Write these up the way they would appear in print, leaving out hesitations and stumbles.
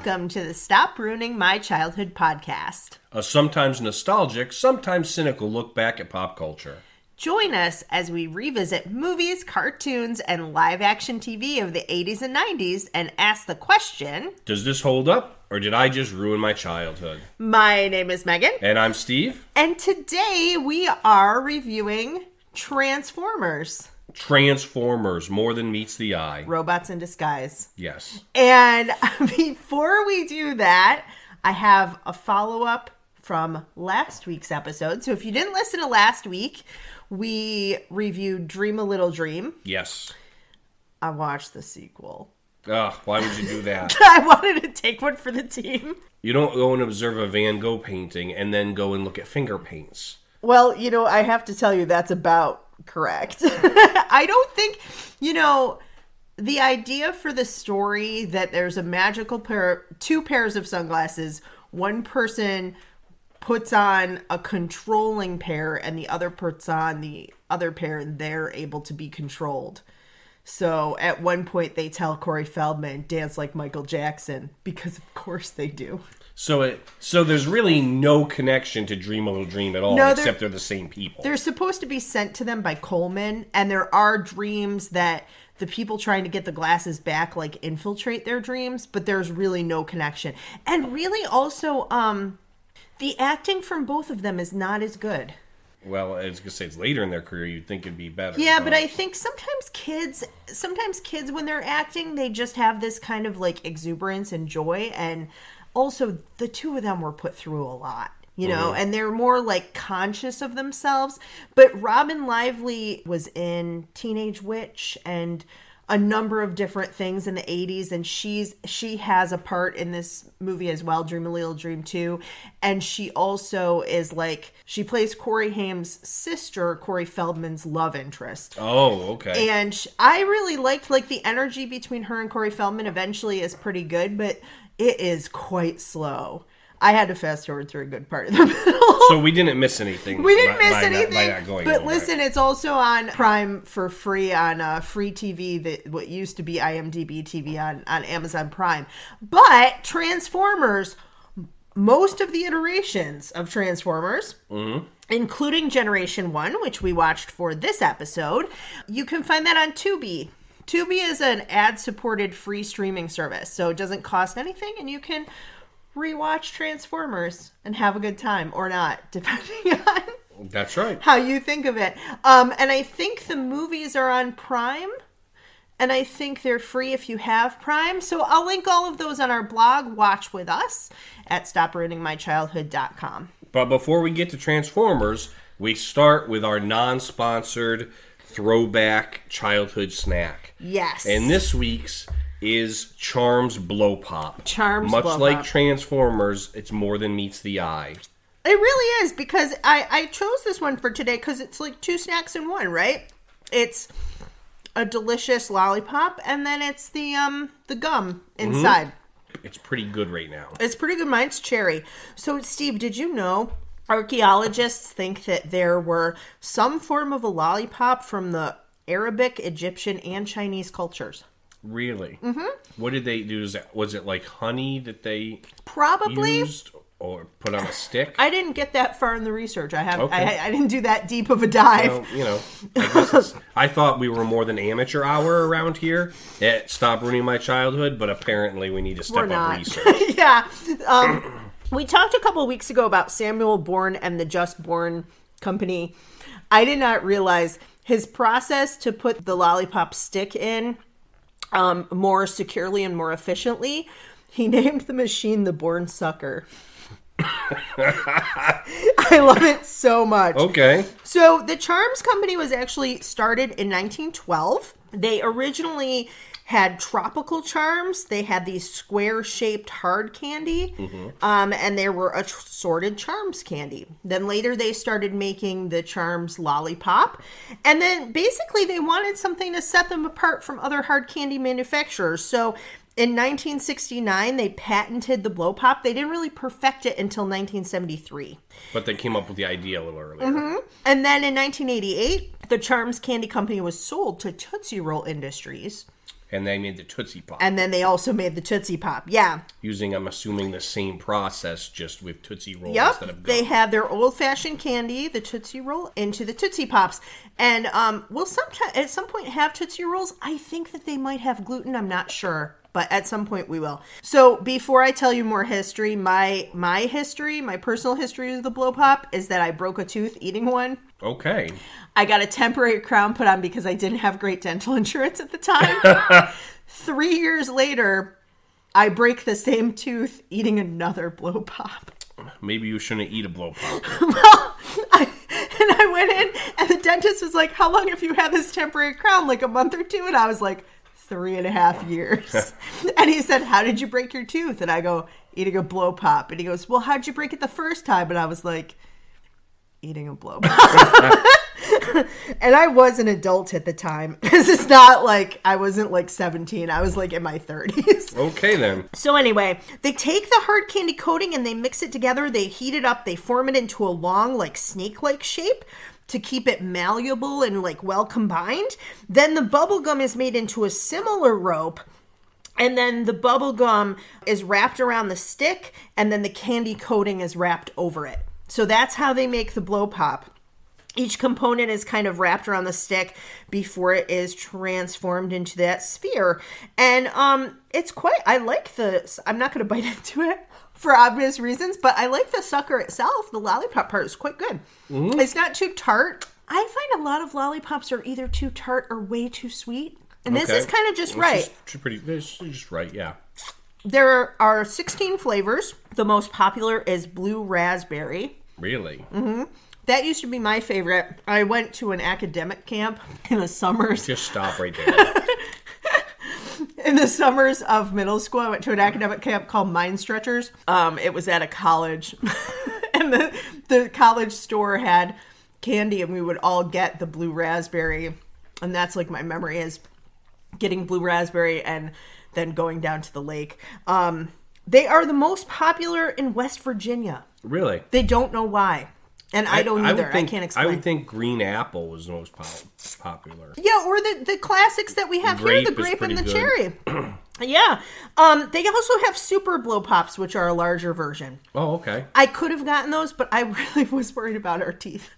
welcome to the Stop Ruining My Childhood podcast. A sometimes nostalgic, sometimes cynical look back at pop culture. Join us as we revisit movies, cartoons, and live-action TV of the 80s and 90s and ask the question, does this hold up, or did I just ruin my childhood? My name is Megan. And I'm Steve. And today we are reviewing Transformers. Transformers, more than meets the eye. Robots in disguise. Yes. And before we do that, I have a follow-up from last week's episode. So if you didn't listen to last week, we reviewed Dream a Little Dream. Yes. I watched the sequel. Ugh, why would you do that? I wanted to take one for the team. You don't go and observe a Van Gogh painting and then go and look at finger paints. Well, I have to tell you that's about correct. I don't think, the idea for the story that there's a magical two pairs of sunglasses, one person puts on a controlling pair and the other puts on the other pair and they're able to be controlled. So at one point they tell Corey Feldman, dance like Michael Jackson, because of course they do. So there's really no connection to Dream a Little Dream at all, except they're the same people. They're supposed to be sent to them by Coleman, and there are dreams that the people trying to get the glasses back, infiltrate their dreams, but there's really no connection. And really also, the acting from both of them is not as good. Well, I was going to say, it's later in their career, you'd think it'd be better. Yeah, but I think sometimes kids, when they're acting, they just have this kind of, exuberance and joy, and also, the two of them were put through a lot, and they're more, conscious of themselves. But Robin Lively was in Teenage Witch and a number of different things in the 80s, and she has a part in this movie as well, Dream a Little Dream 2, and she also is, she plays Corey Haim's sister, Corey Feldman's love interest. Oh, okay. And I really liked, the energy between her and Corey Feldman eventually is pretty good, but it is quite slow. I had to fast forward through a good part of the middle. So we didn't miss anything. We didn't miss anything. By not going but over. Listen, it's also on Prime for free on free TV, that what used to be IMDb TV on Amazon Prime. But Transformers, most of the iterations of Transformers, including Generation 1, which we watched for this episode, you can find that on Tubi. Tubi is an ad-supported free streaming service, so it doesn't cost anything, and you can rewatch Transformers and have a good time, or not, depending on that's right how you think of it. And I think the movies are on Prime, and I think they're free if you have Prime. So I'll link all of those on our blog, Watch With Us, at StopRuiningMyChildhood.com. But before we get to Transformers, we start with our non-sponsored throwback childhood snack. Yes. And this week's is Charms Blow Pop. Charms Much Blow Pop. like Transformers, it's more than meets the eye. It really is, because I chose this one for today because it's like two snacks in one, right? It's a delicious lollipop, and then it's the gum inside. It's pretty good right now. It's pretty good. Mine's cherry. So, Steve, did you know archaeologists think that there were some form of a lollipop from the Arabic, Egyptian, and Chinese cultures? Really? Mm-hmm. What did they do? Was it like honey that they probably used or put on a stick? I didn't get that far in the research. I didn't do that deep of a dive. Well, I thought we were more than amateur hour around here at Stop Ruining My Childhood, but apparently we need to step up research. Yeah. We talked a couple of weeks ago about Samuel Bourne and the Just Born Company. I did not realize his process to put the lollipop stick in more securely and more efficiently. He named the machine the Bourne Sucker. I love it so much. Okay. So the Charms Company was actually started in 1912. They originally had tropical charms. They had these square-shaped hard candy, and there were assorted Charms candy. Then later they started making the Charms lollipop, and then basically they wanted something to set them apart from other hard candy manufacturers. So in 1969, they patented the blow pop. They didn't really perfect it until 1973. But they came up with the idea a little earlier. And then in 1988, the Charms Candy Company was sold to Tootsie Roll Industries. And they made the Tootsie Pop. And then they also made the Tootsie Pop, yeah. Using, I'm assuming, the same process, just with Tootsie Rolls yep. instead of gum. They have their old-fashioned candy, the Tootsie Roll, into the Tootsie Pops. And we'll at some point have Tootsie Rolls. I think that they might have gluten. I'm not sure. But at some point we will. So before I tell you more history, my personal history of the Blow Pop is that I broke a tooth eating one. Okay. I got a temporary crown put on because I didn't have great dental insurance at the time. 3 years later, I break the same tooth eating another Blow Pop. Maybe you shouldn't eat a Blow Pop. Well, I went in and the dentist was like, how long have you had this temporary crown? Like a month or two? And I was like, 3.5 years. And he said, how did you break your tooth? And I go, eating a Blow Pop. And he goes, well, how'd you break it the first time? And I was like, eating a Blow Pop. And I was an adult at the time. This is not like, I wasn't like 17. I was like in my 30s. Okay, then. So anyway, they take the hard candy coating and they mix it together. They heat it up. They form it into a long, like snake-like shape to keep it malleable and like well combined. Then the bubble gum is made into a similar rope. And then the bubble gum is wrapped around the stick. And then the candy coating is wrapped over it. So that's how they make the Blow Pop. Each component is kind of wrapped around the stick before it is transformed into that sphere. And it's quite, I'm not going to bite into it for obvious reasons, but I like the sucker itself. The lollipop part is quite good. Mm-hmm. It's not too tart. I find a lot of lollipops are either too tart or way too sweet. And this is kind of just right. It's just right, yeah. There are 16 flavors. The most popular is blue raspberry. Really? Mm-hmm. That used to be my favorite. I went to an academic camp in the summers. Just stop right there. In the summers of middle school, I went to an academic camp called Mind Stretchers. It was at a college. And the college store had candy, and we would all get the blue raspberry. And that's like my memory is getting blue raspberry and then going down to the lake. They are the most popular in West Virginia. Really? They don't know why. And I don't either. I can't explain. I would think green apple was the most popular. Yeah, or the classics that we have here, the grape and the cherry. Yeah. They also have super Blow Pops, which are a larger version. Oh, okay. I could have gotten those, but I really was worried about our teeth.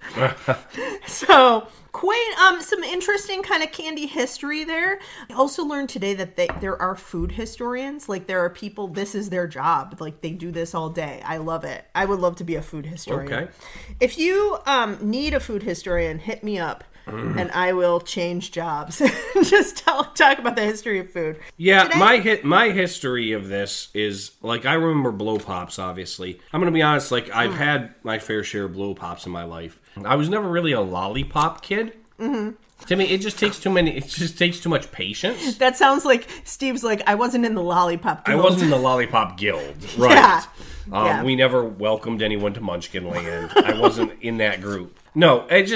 So, quite some interesting kind of candy history there. I also learned today that there are food historians. Like, there are people, this is their job. Like, they do this all day. I love it. I would love to be a food historian. Okay. If you need a food historian, hit me up. And I will change jobs. Just talk about the history of food. Yeah, today, my history of this is, like, I remember Blow Pops, obviously. I'm going to be honest, like, I've had my fair share of Blow Pops in my life. I was never really a lollipop kid. Mm-hmm. To me, it just takes too much patience. That sounds like Steve's like, I wasn't in the lollipop guild. I wasn't in the lollipop guild, right. Yeah. We never welcomed anyone to Munchkin Land. I wasn't in that group. No, it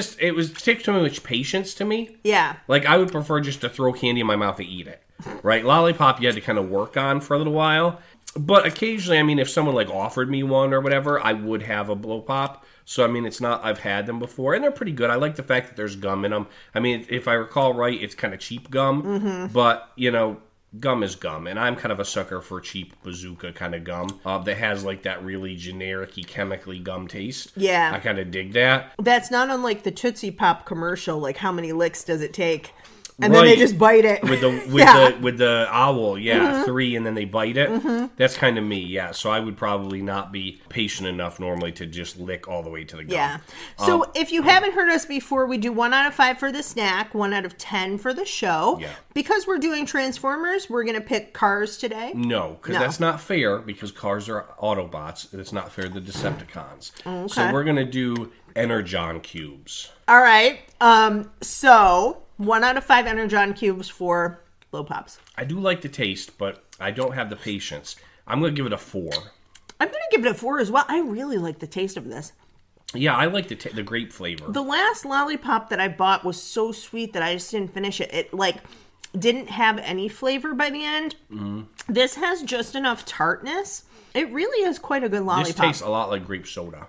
takes too much patience to me. Yeah. Like, I would prefer just to throw candy in my mouth and eat it. Right? Lollipop you had to kind of work on for a little while. But occasionally, I mean, if someone, like, offered me one or whatever, I would have a Blow Pop. So, I mean, it's not, I've had them before, and they're pretty good. I like the fact that there's gum in them. I mean, if I recall right, it's kind of cheap gum. But, you know, gum is gum, and I'm kind of a sucker for cheap bazooka kind of gum that has like that really generic-y, chemically gum taste. Yeah. I kind of dig that. That's not unlike the Tootsie Pop commercial, like how many licks does it take? And then they just bite it. With the owl, 3, and then they bite it. That's kind of me, yeah. So I would probably not be patient enough normally to just lick all the way to the gum. Yeah. So if you haven't heard us before, we do 1 out of 5 for the snack, 1 out of 10 for the show. Yeah. Because we're doing Transformers, we're going to pick Cars today. No, because that's not fair, because Cars are Autobots, and it's not fair to the Decepticons. Okay. So we're going to do Energon Cubes. All right. So 1 out of 5 Energon Cubes for Blow Pops. I do like the taste, but I don't have the patience. I'm going to give it a 4. I'm going to give it a 4 as well. I really like the taste of this. Yeah, I like the grape flavor. The last lollipop that I bought was so sweet that I just didn't finish it. It, like, didn't have any flavor by the end. Mm. This has just enough tartness. It really is quite a good lollipop. This tastes a lot like grape soda,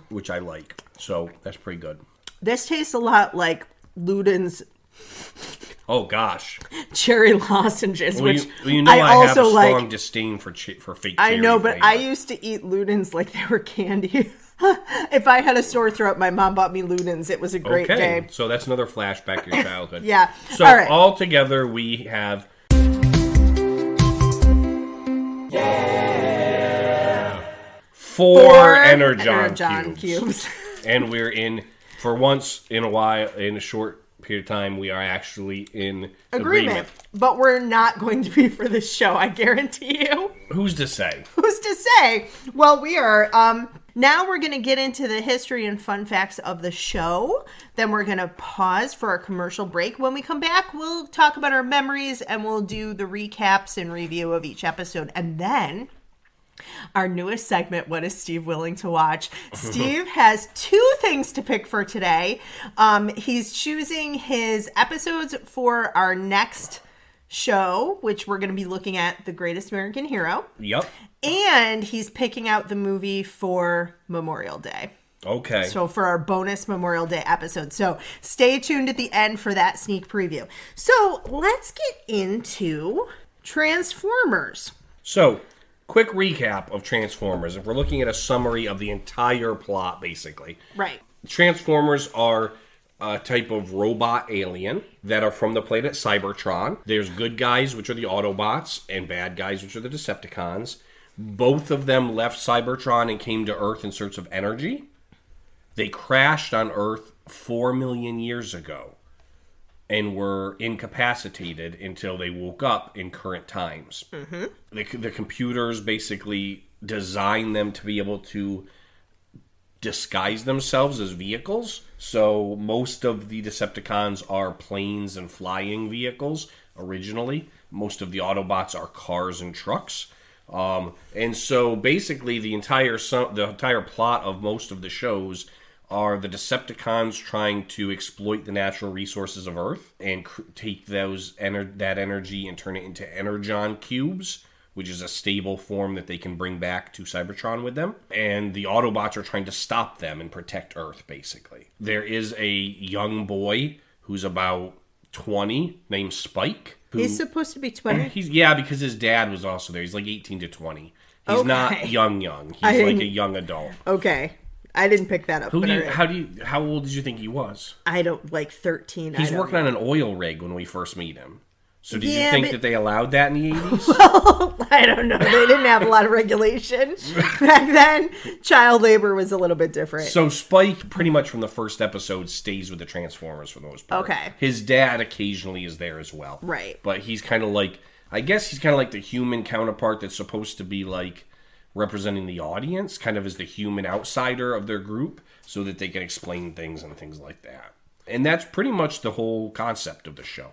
which I like. So, that's pretty good. This tastes a lot like Luden's. Oh, gosh. cherry lozenges, which I also have a strong like. disdain for fake. I know, cherry but flavor. I used to eat Ludens like they were candy. If I had a sore throat, my mom bought me Ludens. It was a great day. So that's another flashback to your childhood. Yeah. So all right. all together we have. Four Energon cubes. And we're in, for once in a while, in a short period of time, we are actually in agreement. But we're not going to be for this show, I guarantee you. Who's to say? Who's to say? Well, we are. Now we're going to get into the history and fun facts of the show. Then we're going to pause for our commercial break. When we come back, we'll talk about our memories and we'll do the recaps and review of each episode. And then our newest segment, What is Steve Willing to Watch? Steve has 2 things to pick for today. He's choosing his episodes for our next show, which we're going to be looking at The Greatest American Hero. Yep. And he's picking out the movie for Memorial Day. Okay. So for our bonus Memorial Day episode. So stay tuned at the end for that sneak preview. So let's get into Transformers. So, quick recap of Transformers. If we're looking at a summary of the entire plot, basically. Right. Transformers are a type of robot alien that are from the planet Cybertron. There's good guys, which are the Autobots, and bad guys, which are the Decepticons. Both of them left Cybertron and came to Earth in search of energy. They crashed on Earth 4 million years ago and were incapacitated until they woke up in current times. Mm-hmm. The computers basically designed them to be able to disguise themselves as vehicles. So most of the Decepticons are planes and flying vehicles originally. Most of the Autobots are cars and trucks. And so basically the entire plot of most of the shows are the Decepticons trying to exploit the natural resources of Earth and take that energy and turn it into Energon Cubes, which is a stable form that they can bring back to Cybertron with them. And the Autobots are trying to stop them and protect Earth, basically. There is a young boy who's about 20 named Spike. He's supposed to be 20? Yeah, because his dad was also there. He's like 18 to 20. He's not young. He's like a young adult. Okay. I didn't pick that up. How old did you think he was? I don't, like 13. He's working on an oil rig when we first meet him. So did you think that they allowed that in the 80s? Well, I don't know. They didn't have a lot of regulation. Back then, child labor was a little bit different. So Spike, pretty much from the first episode, stays with the Transformers for the most part. Okay. His dad occasionally is there as well. Right. But he's kind of like, I guess he's kind of like the human counterpart that's supposed to be like representing the audience, kind of as the human outsider of their group, so that they can explain things and things like that. And that's pretty much the whole concept of the show.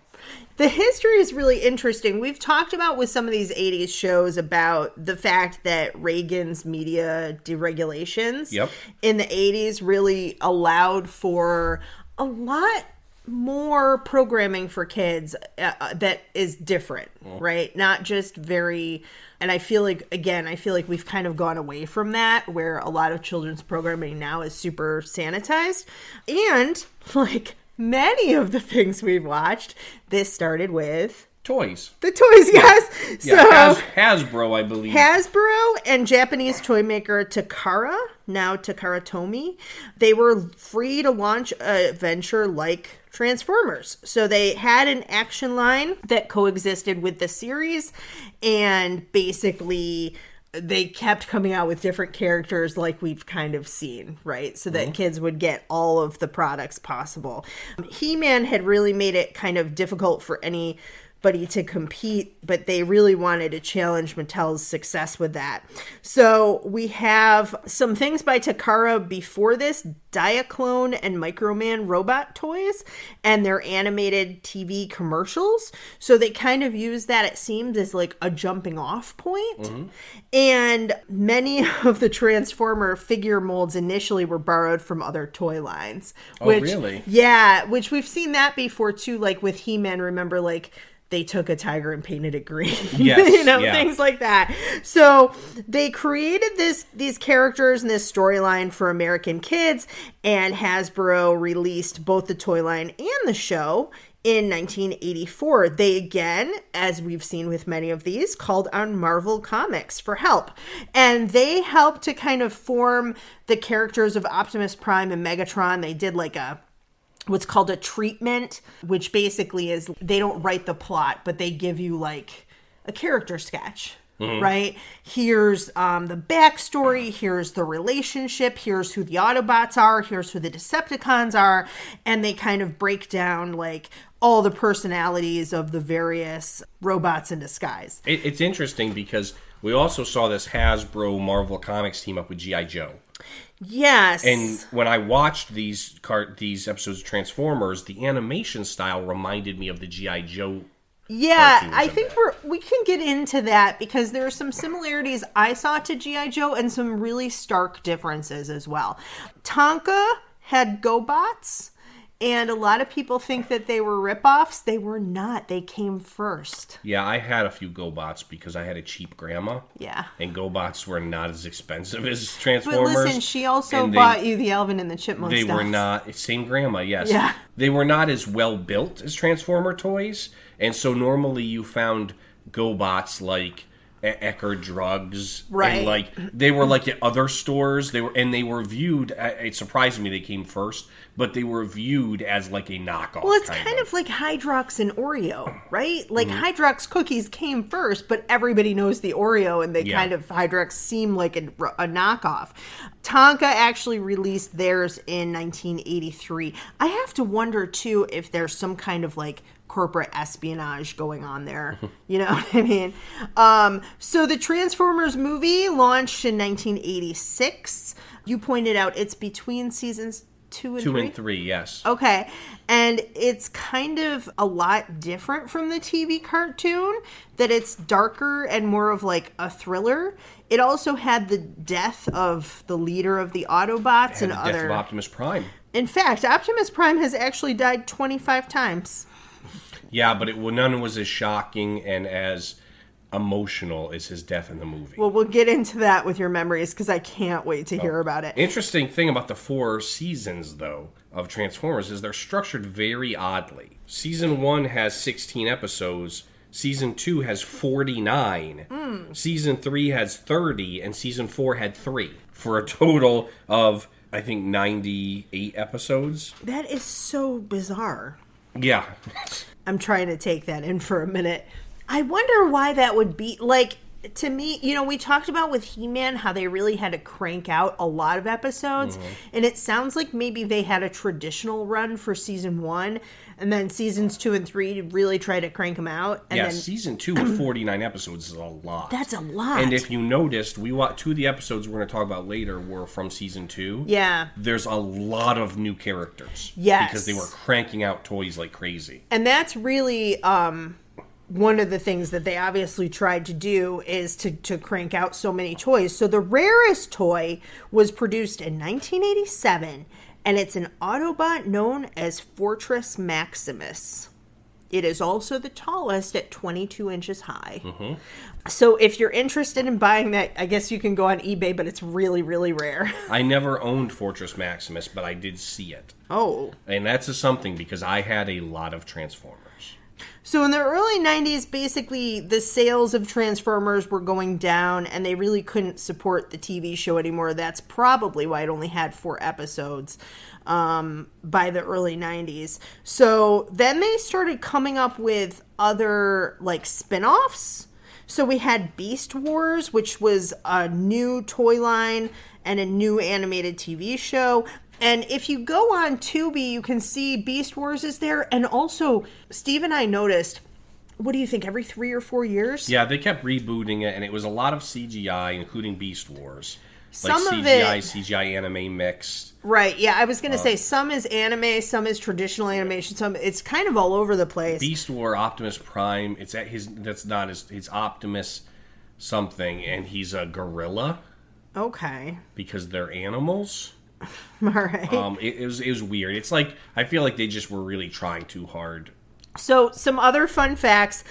The history is really interesting. We've talked about with some of these 80s shows about the fact that Reagan's media deregulations in the 80s really allowed for a lot more programming for kids that is different, right? Not just very... And I feel like we've kind of gone away from that, where a lot of children's programming now is super sanitized. And, like, many of the things we've watched, this started with... Toys. The toys, yes. Yeah, so, Hasbro, I believe. Hasbro and Japanese toy maker Takara, now Takara Tomy, they were free to launch a venture like Transformers. So they had an action line that coexisted with the series, and basically they kept coming out with different characters like we've kind of seen, right? So that kids would get all of the products possible. He-Man had really made it kind of difficult for anybody to compete, but they really wanted to challenge Mattel's success with that. So we have some things by Takara before this, Diaclone and Microman robot toys, and their animated TV commercials. So they kind of use that, it seems, as like a jumping off point. And many of the Transformer figure molds initially were borrowed from other toy lines. Which, really? Yeah, which we've seen that before too, like with He-Man, remember, like, they took a tiger and painted it green. Yes, things like that. So they created these characters and this storyline for American kids, and Hasbro released both the toy line and the show In 1984, they again, as we've seen with many of these, called on Marvel Comics for help. And they helped to kind of form the characters of Optimus Prime and Megatron. They did like what's called a treatment, which basically is they don't write the plot, but they give you like a character sketch. Mm-hmm. Right? Here's the backstory. Here's the relationship. Here's who the Autobots are. Here's who the Decepticons are. And they kind of break down like all the personalities of the various robots in disguise. It's interesting because we also saw this Hasbro Marvel Comics team up with G.I. Joe. Yes. And when I watched these episodes of Transformers, the animation style reminded me of the G.I. Joe. Yeah, I think we can get into that because there are some similarities I saw to G.I. Joe and some really stark differences as well. Tonka had GoBots, and a lot of people think that they were ripoffs. They were not. They came first. Yeah, I had a few GoBots because I had a cheap grandma. Yeah. And GoBots were not as expensive as Transformers. But listen, she also bought you the Alvin and the Chipmunk They stuff. were not, same grandma, yes. Yeah. They were not as well built as Transformer toys. And so normally you found GoBots like at Ecker Drugs. Right. And like they were like at other stores. They were viewed, it surprised me they came first, but they were viewed as like a knockoff. Well, it's kind of like Hydrox and Oreo, right? Like Hydrox cookies came first, but everybody knows the Oreo, and they kind of Hydrox seem like a knockoff. Tonka actually released theirs in 1983. I have to wonder too if there's some kind of like corporate espionage going on there. You know what I mean? So the Transformers movie launched in 1986. You pointed out it's between seasons 2 and 3? 2 and 3, yes. Okay. And it's kind of a lot different from the TV cartoon, that it's darker and more of like a thriller. It also had the death of the leader of the Autobots and the other... death of Optimus Prime. In fact, Optimus Prime has actually died 25 times. Yeah, but none was as shocking and as emotional as his death in the movie. Well, we'll get into that with your memories because I can't wait to hear about it. Interesting thing about the 4 seasons, though, of Transformers is they're structured very oddly. Season 1 has 16 episodes. Season 2 has 49. Season 3 has 30. And Season 4 had 3. For a total of, I think, 98 episodes. That is so bizarre. Yeah. I'm trying to take that in for a minute. I wonder why that would be. Like, to me, you know, we talked about with He-Man how they really had to crank out a lot of episodes. And it sounds like maybe they had a traditional run for season 1. And then seasons 2 and 3 really try to crank them out. And then season 2 with 49 episodes is a lot. That's a lot. And if you noticed, 2 of the episodes we're going to talk about later were from season 2. Yeah. There's a lot of new characters. Yes. Because they were cranking out toys like crazy. And that's really one of the things that they obviously tried to do is to crank out so many toys. So the rarest toy was produced in 1987. And it's an Autobot known as Fortress Maximus. It is also the tallest at 22 inches high. So if you're interested in buying that, I guess you can go on eBay, but it's really, really rare. I never owned Fortress Maximus, but I did see it. Oh. And that's something because I had a lot of Transformers. So in the early 90s, basically, the sales of Transformers were going down, and they really couldn't support the TV show anymore. That's probably why it only had 4 episodes by the early 90s. So then they started coming up with other, like, spin-offs. So we had Beast Wars, which was a new toy line and a new animated TV show. And if you go on Tubi, you can see Beast Wars is there. And also, Steve and I noticed, what do you think, every 3 or 4 years? Yeah, they kept rebooting it, and it was a lot of CGI, including Beast Wars. Some like of CGI anime mixed. Right, yeah, I was going to say some is anime, some is traditional animation, some it's kind of all over the place. Beast War, Optimus Prime, it's Optimus something, and he's a gorilla. Okay. Because they're animals. All right. It was weird. It's like I feel like they just were really trying too hard. So some other fun facts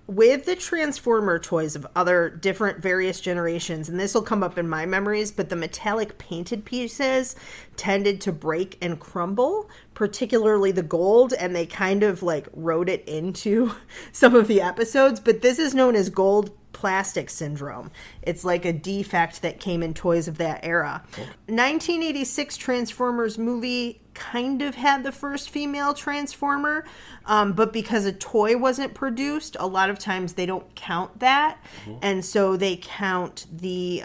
with the Transformer toys of other different various generations, and this will come up in my memories, but the metallic painted pieces tended to break and crumble, particularly the gold, and they kind of like wrote it into some of the episodes, but this is known as gold plastic syndrome. It's like a defect that came in toys of that era. 1986 Transformers movie kind of had the first female Transformer, but because a toy wasn't produced, a lot of times they don't count that. And so they count the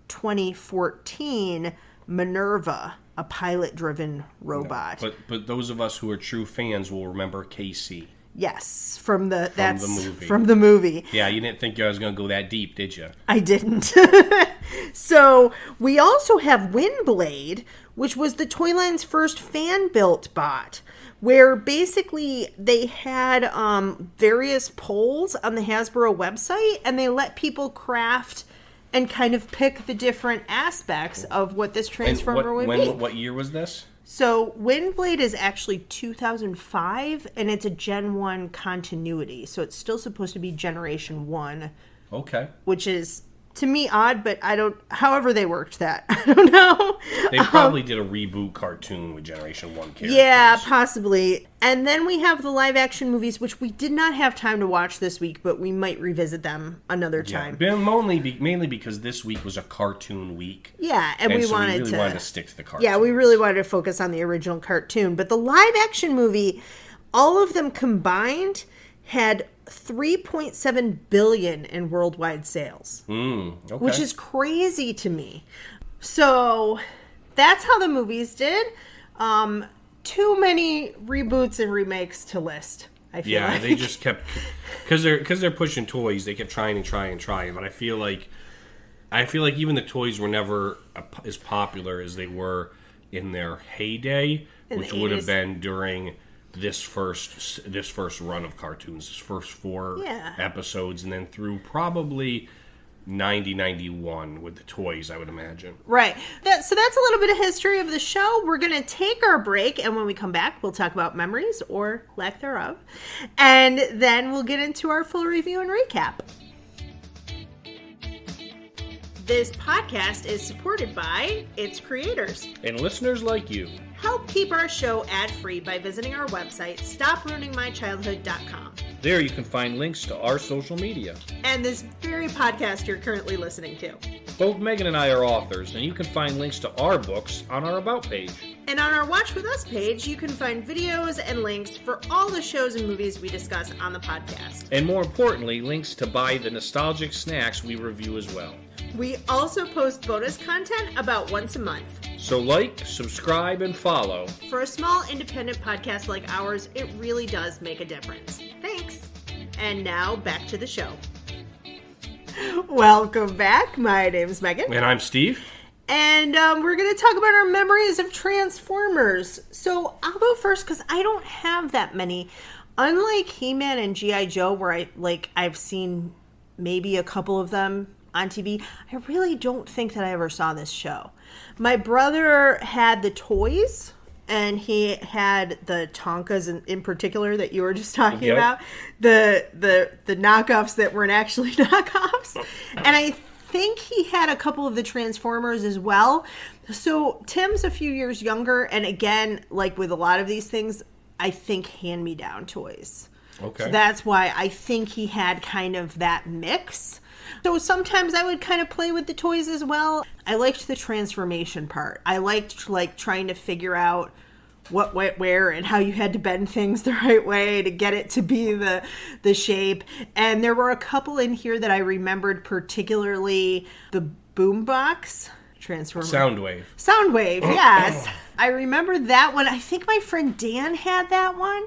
2014 Minerva, a pilot-driven robot. But those of us who are true fans will remember KC. Yes, from the movie. From the movie. Yeah, you didn't think I was going to go that deep, did you? I didn't. So we also have Windblade, which was the toy line's first fan-built bot, where basically they had various polls on the Hasbro website, and they let people craft and kind of pick the different aspects of what this Transformer would be. What year was this? So Windblade is actually 2005, and it's a Gen 1 continuity. So it's still supposed to be Generation 1. Okay. Which is, to me, odd, but I don't... However they worked that. I don't know. They probably did a reboot cartoon with Generation 1 characters. Yeah, possibly. And then we have the live-action movies, which we did not have time to watch this week, but we might revisit them another time. Yeah, mainly because this week was a cartoon week. Yeah, and we so wanted we really wanted to stick to the cartoon. Yeah, we really wanted to focus on the original cartoon. But the live-action movie, all of them combined, had $3.7 billion in worldwide sales. Okay. Which is crazy to me. So that's how the movies did. Too many reboots and remakes to list, I feel like. They just kept... Because they're pushing toys, they kept trying. But I feel like even the toys were never as popular as they were in their heyday, which would have been during this first run of cartoons, this first 4 episodes, and then through probably 91 with the toys, I would imagine. Right. So that's a little bit of history of the show. We're going to take our break, and when we come back, we'll talk about memories or lack thereof. And then we'll get into our full review and recap. This podcast is supported by its creators and listeners like you. Help keep our show ad-free by visiting our website, stopruiningmychildhood.com. There you can find links to our social media. And this very podcast you're currently listening to. Both Megan and I are authors, and you can find links to our books on our About page. And on our Watch With Us page, you can find videos and links for all the shows and movies we discuss on the podcast. And more importantly, links to buy the nostalgic snacks we review as well. We also post bonus content about once a month. So like, subscribe, and follow. For a small independent podcast like ours, it really does make a difference. Thanks. And now, back to the show. Welcome back. My name's Megan. And I'm Steve. And we're going to talk about our memories of Transformers. So I'll go first because I don't have that many. Unlike He-Man and G.I. Joe, where I've seen maybe a couple of them on TV, I really don't think that I ever saw this show. My brother had the toys, and he had the Tonkas in particular that you were just talking about. The knockoffs that weren't actually knockoffs. And I think he had a couple of the Transformers as well. So Tim's a few years younger, and again, like with a lot of these things, I think hand-me-down toys. Okay. So that's why I think he had kind of that mix. So sometimes I would kind of play with the toys as well. I liked the transformation part. I liked trying to figure out what went where and how you had to bend things the right way to get it to be the shape. And there were a couple in here that I remembered, particularly the boombox transformer. Soundwave, yes. I remember that one. I think my friend Dan had that one.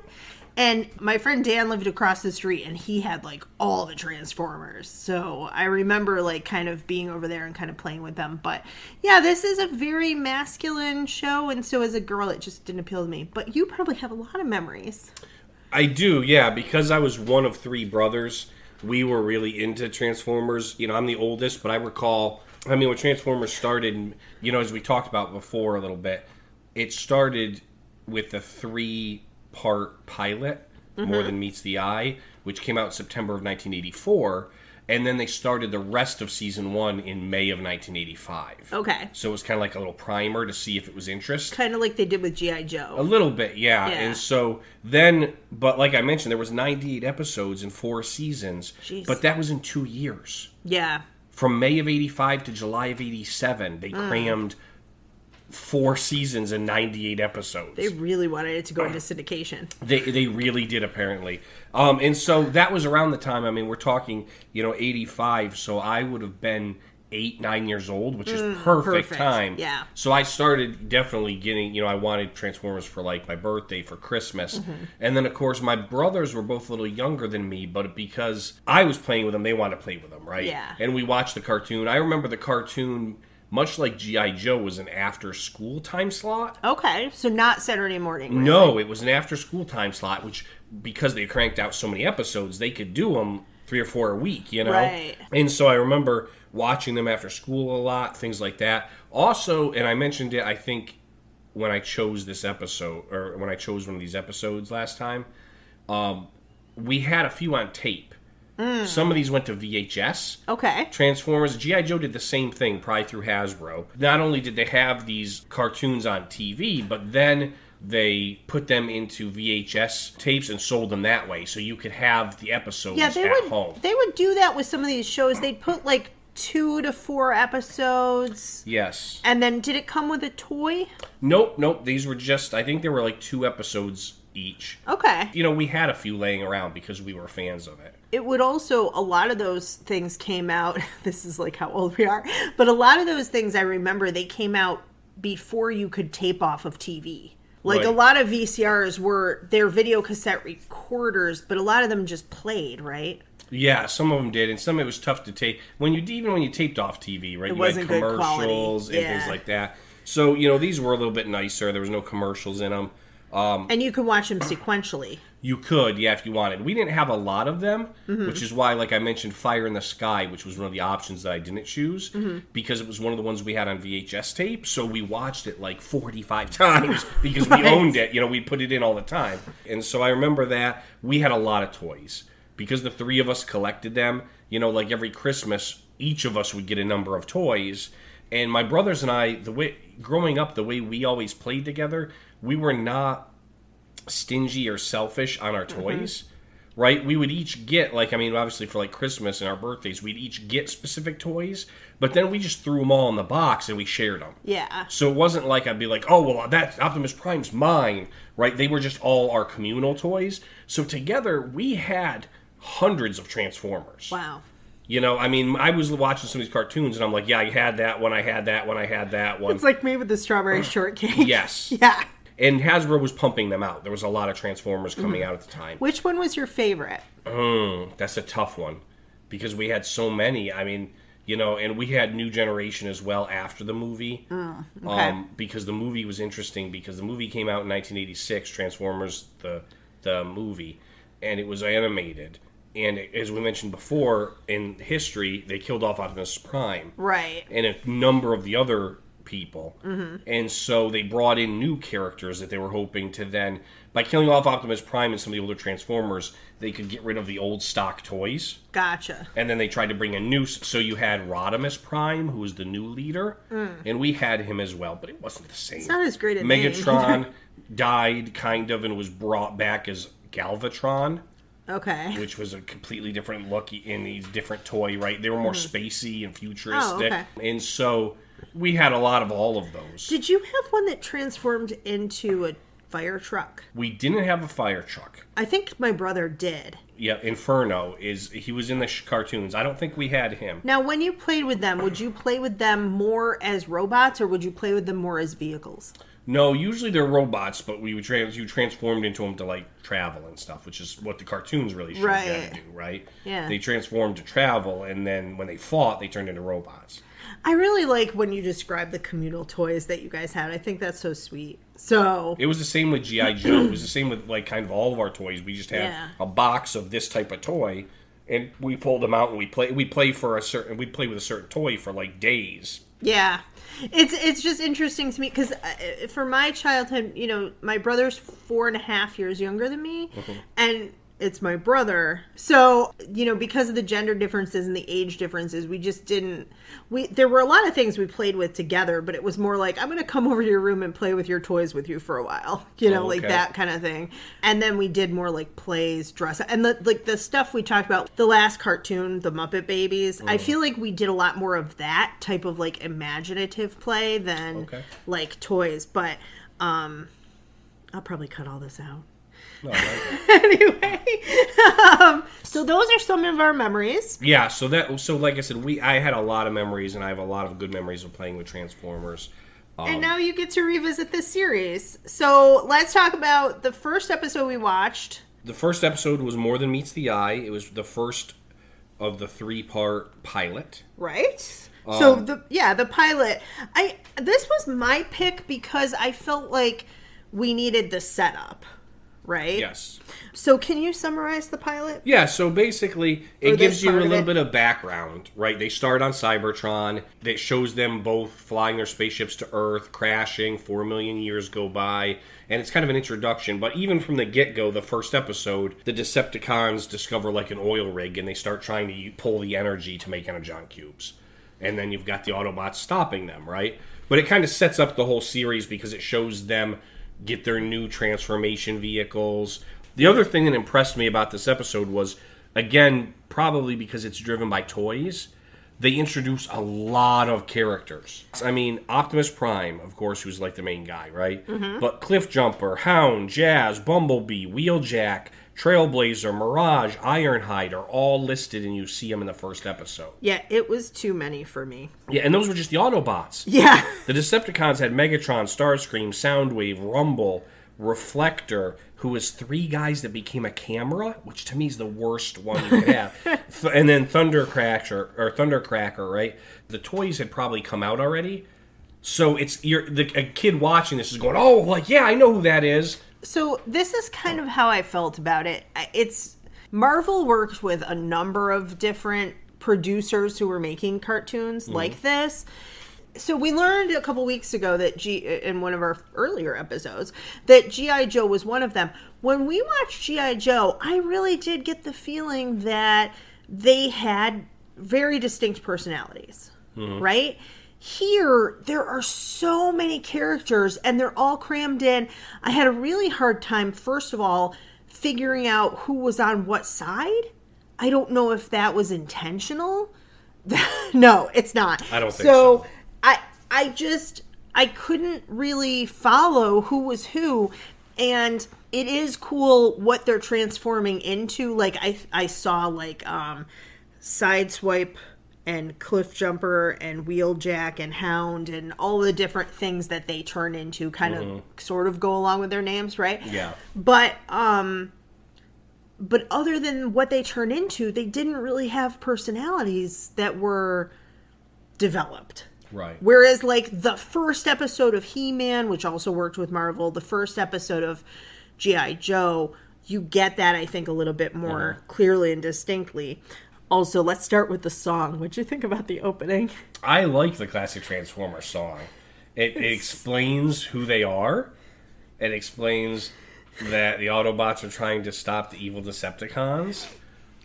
And my friend Dan lived across the street, and he had, all the Transformers. So I remember, kind of being over there and kind of playing with them. But, yeah, this is a very masculine show, and so as a girl, it just didn't appeal to me. But you probably have a lot of memories. I do, yeah. Because I was one of 3 brothers, we were really into Transformers. I'm the oldest, but I recall, when Transformers started, as we talked about before a little bit, it started with the 3-part pilot More Than Meets the Eye, which came out in September of 1984. And then they started the rest of season 1 in May of 1985. Okay. So it was kind of like a little primer to see if it was interest. Kind of like they did with G.I. Joe. A little bit, yeah. And so then, but like I mentioned, there was 98 episodes in 4 seasons. Jeez. But that was in 2 years. Yeah. From May of 85 to July of 87, they crammed 4 seasons and 98 episodes. They really wanted it to go into syndication. They really did, apparently. And so that was around the time, I mean, we're talking, 85, so I would have been 8, 9 years old, which is perfect time. Yeah. So I started definitely getting, I wanted Transformers for like my birthday, for Christmas. And then, of course, my brothers were both a little younger than me, but because I was playing with them, they wanted to play with them, right? Yeah. And we watched the cartoon. I remember the cartoon, much like G.I. Joe, was an after-school time slot. Okay, so not Saturday morning. Really. No, it was an after-school time slot, which, because they cranked out so many episodes, they could do them 3 or 4 a week, Right. And so I remember watching them after school a lot, things like that. Also, and I mentioned it, I think, when I chose this episode, or when I chose one of these episodes last time, we had a few on tape. Some of these went to VHS. Okay. Transformers, G.I. Joe did the same thing, probably through Hasbro. Not only did they have these cartoons on TV, but then they put them into VHS tapes and sold them that way, so you could have the episodes at home. They would do that with some of these shows. They'd put like 2 to 4 episodes. Yes. And then did it come with a toy? Nope. These were just, I think there were like 2 episodes each. Okay. We had a few laying around because we were fans of it. It would also, a lot of those things came out, this is like how old we are, but a lot of those things I remember, they came out before you could tape off of TV. Like, right. A lot of VCRs were their video cassette recorders, but a lot of them just played, right? Yeah, some of them did, and some of it was tough to tape. Even when you taped off TV, right? It you wasn't had good commercials quality. and things like that. So, these were a little bit nicer. There was no commercials in them. And you could watch them sequentially. You could, yeah, if you wanted. We didn't have a lot of them, which is why, like I mentioned, Fire in the Sky, which was one of the options that I didn't choose, because it was one of the ones we had on VHS tape, so we watched it like 45 times because we owned it. We put it in all the time. And so I remember that we had a lot of toys. Because the 3 of us collected them, like every Christmas, each of us would get a number of toys. And my brothers and I, growing up, the way we always played together, we were not stingy or selfish on our toys, right? We would each get, obviously for like Christmas and our birthdays, we'd each get specific toys, but then we just threw them all in the box and we shared them. Yeah. So it wasn't like I'd be like, oh, well, that Optimus Prime's mine, right? They were just all our communal toys. So together, we had hundreds of Transformers. Wow. I was watching some of these cartoons, and I'm like, yeah, I had that one, I had that one, I had that one. It's like me with the strawberry shortcake. Yes. Yeah. And Hasbro was pumping them out. There was a lot of Transformers coming out at the time. Which one was your favorite? That's a tough one. Because we had so many. And we had New Generation as well after the movie. Okay. Because the movie was interesting, because the movie came out in 1986, Transformers, the movie, and it was animated. And as we mentioned before, in history, they killed off Optimus Prime. Right. And a number of the other people. And so they brought in new characters that they were hoping to then, by killing off Optimus Prime and some of the older Transformers, they could get rid of the old stock toys. Gotcha. And then they tried to bring a new, so you had Rodimus Prime, who was the new leader, and we had him as well, but it wasn't the same. It's not as great a Megatron name. died, kind of, and was brought back as Galvatron. Okay. Which was a completely different look in a different toy, right? They were more spacey and futuristic. Oh, okay. And so we had a lot of all of those. Did you have one that transformed into a fire truck? We didn't have a fire truck. I think my brother did. Yeah, Inferno he was in the cartoons. I don't think we had him. Now, when you played with them, would you play with them more as robots or would you play with them more as vehicles? No, usually they're robots, but you transformed into them to like travel and stuff, which is what the cartoons really showed you how to do, right? Yeah. They transformed to travel, and then when they fought, they turned into robots. I really like when you describe the communal toys that you guys had. I think that's so sweet. So it was the same with G.I. Joe. It was the same with like kind of all of our toys. We just had a box of this type of toy, and we pulled them out and we'd play with a certain toy for like days. Yeah. It's just interesting to me because for my childhood, my brother's 4.5 years younger than me, and it's my brother. So, because of the gender differences and the age differences, we just didn't... There were a lot of things we played with together, but it was more like, I'm going to come over to your room and play with your toys with you for a while. Like that kind of thing. And then we did more like plays, dress... And the stuff we talked about, the last cartoon, the Muppet Babies, I feel like we did a lot more of that type of like imaginative play than like toys. But I'll probably cut all this out. No, anyway, so those are some of our memories. Yeah, so like I said, I had a lot of memories, and I have a lot of good memories of playing with Transformers. And now you get to revisit this series. So let's talk about the first episode we watched. The first episode was More Than Meets the Eye. It was the first of the 3-part pilot. Right? So the pilot. This was my pick because I felt like we needed the setup. Right? Yes. So can you summarize the pilot? Yeah, so basically it gives you a little bit of background, right? They start on Cybertron. That shows them both flying their spaceships to Earth, crashing, 4 million years go by, and it's kind of an introduction. But even from the get-go, the first episode, the Decepticons discover like an oil rig, and they start trying to pull the energy to make Energon Cubes. And then you've got the Autobots stopping them, right? But it kind of sets up the whole series because it shows them get their new transformation vehicles. The other thing that impressed me about this episode was, again, probably because it's driven by toys, they introduce a lot of characters. I mean, Optimus Prime, of course, who's like the main guy, right? But Cliff Jumper, Hound, Jazz, Bumblebee, Wheeljack, Trailblazer, Mirage, Ironhide are all listed, and you see them in the first episode. Yeah, it was too many for me. Yeah, and those were just the Autobots. Yeah. The Decepticons had Megatron, Starscream, Soundwave, Rumble, Reflector, who was 3 guys that became a camera, which to me is the worst one you could have. And then Thundercracker, right? The toys had probably come out already. So a kid watching this is going, oh, like, yeah, I know who that is. So this is kind of how I felt about it. Marvel worked with a number of different producers who were making cartoons like this. So we learned a couple weeks ago that in one of our earlier episodes that G.I. Joe was one of them. When we watched G.I. Joe, I really did get the feeling that they had very distinct personalities, right? Here, there are so many characters, and they're all crammed in. I had a really hard time, first of all, figuring out who was on what side. I don't know if that was intentional. No, it's not. I don't think so. I couldn't really follow who was who, and it is cool what they're transforming into. Like, I saw, like, Sideswipe and Cliff Jumper and Wheeljack and Hound and all the different things that they turn into kind of sort of go along with their names, right? Yeah. But other than what they turn into, they didn't really have personalities that were developed. Right. Whereas, like, the first episode of He-Man, which also worked with Marvel, the first episode of G.I. Joe, you get that, I think, a little bit more clearly and distinctly. Also, let's start with the song. What'd you think about the opening? I like the classic Transformers song. It explains who they are. It explains that the Autobots are trying to stop the evil Decepticons.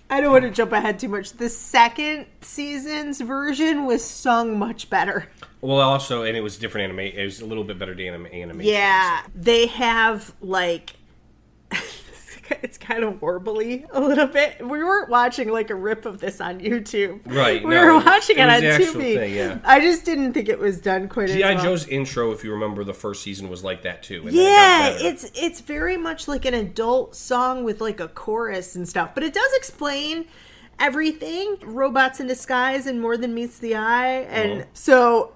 I don't want to jump ahead too much. The second season's version was sung much better. Well, also, and it was different animation. It was a little bit better animation. Yeah, they have, like... It's kind of warbly a little bit. We weren't watching like a rip of this on YouTube. Right. We were watching it on Tubi. Tubi. Yeah. I just didn't think it was done quite as well. G.I. Joe's intro, if you remember the first season, was like that too. Yeah, it's very much like an adult song with like a chorus and stuff. But it does explain everything. Robots in disguise and More Than Meets the Eye. And so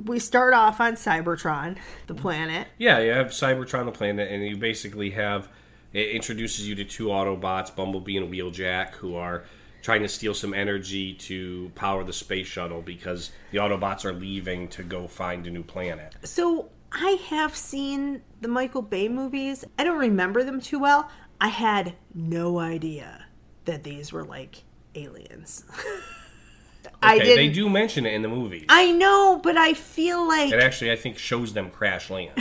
we start off on Cybertron, the planet. Yeah, you have Cybertron, the planet, and you basically have... It introduces you to 2 Autobots, Bumblebee and Wheeljack, who are trying to steal some energy to power the space shuttle because the Autobots are leaving to go find a new planet. So I have seen the Michael Bay movies. I don't remember them too well. I had no idea that these were like aliens. I didn't. They do mention it in the movies. I know, but I feel like... It actually, I think, shows them crash land.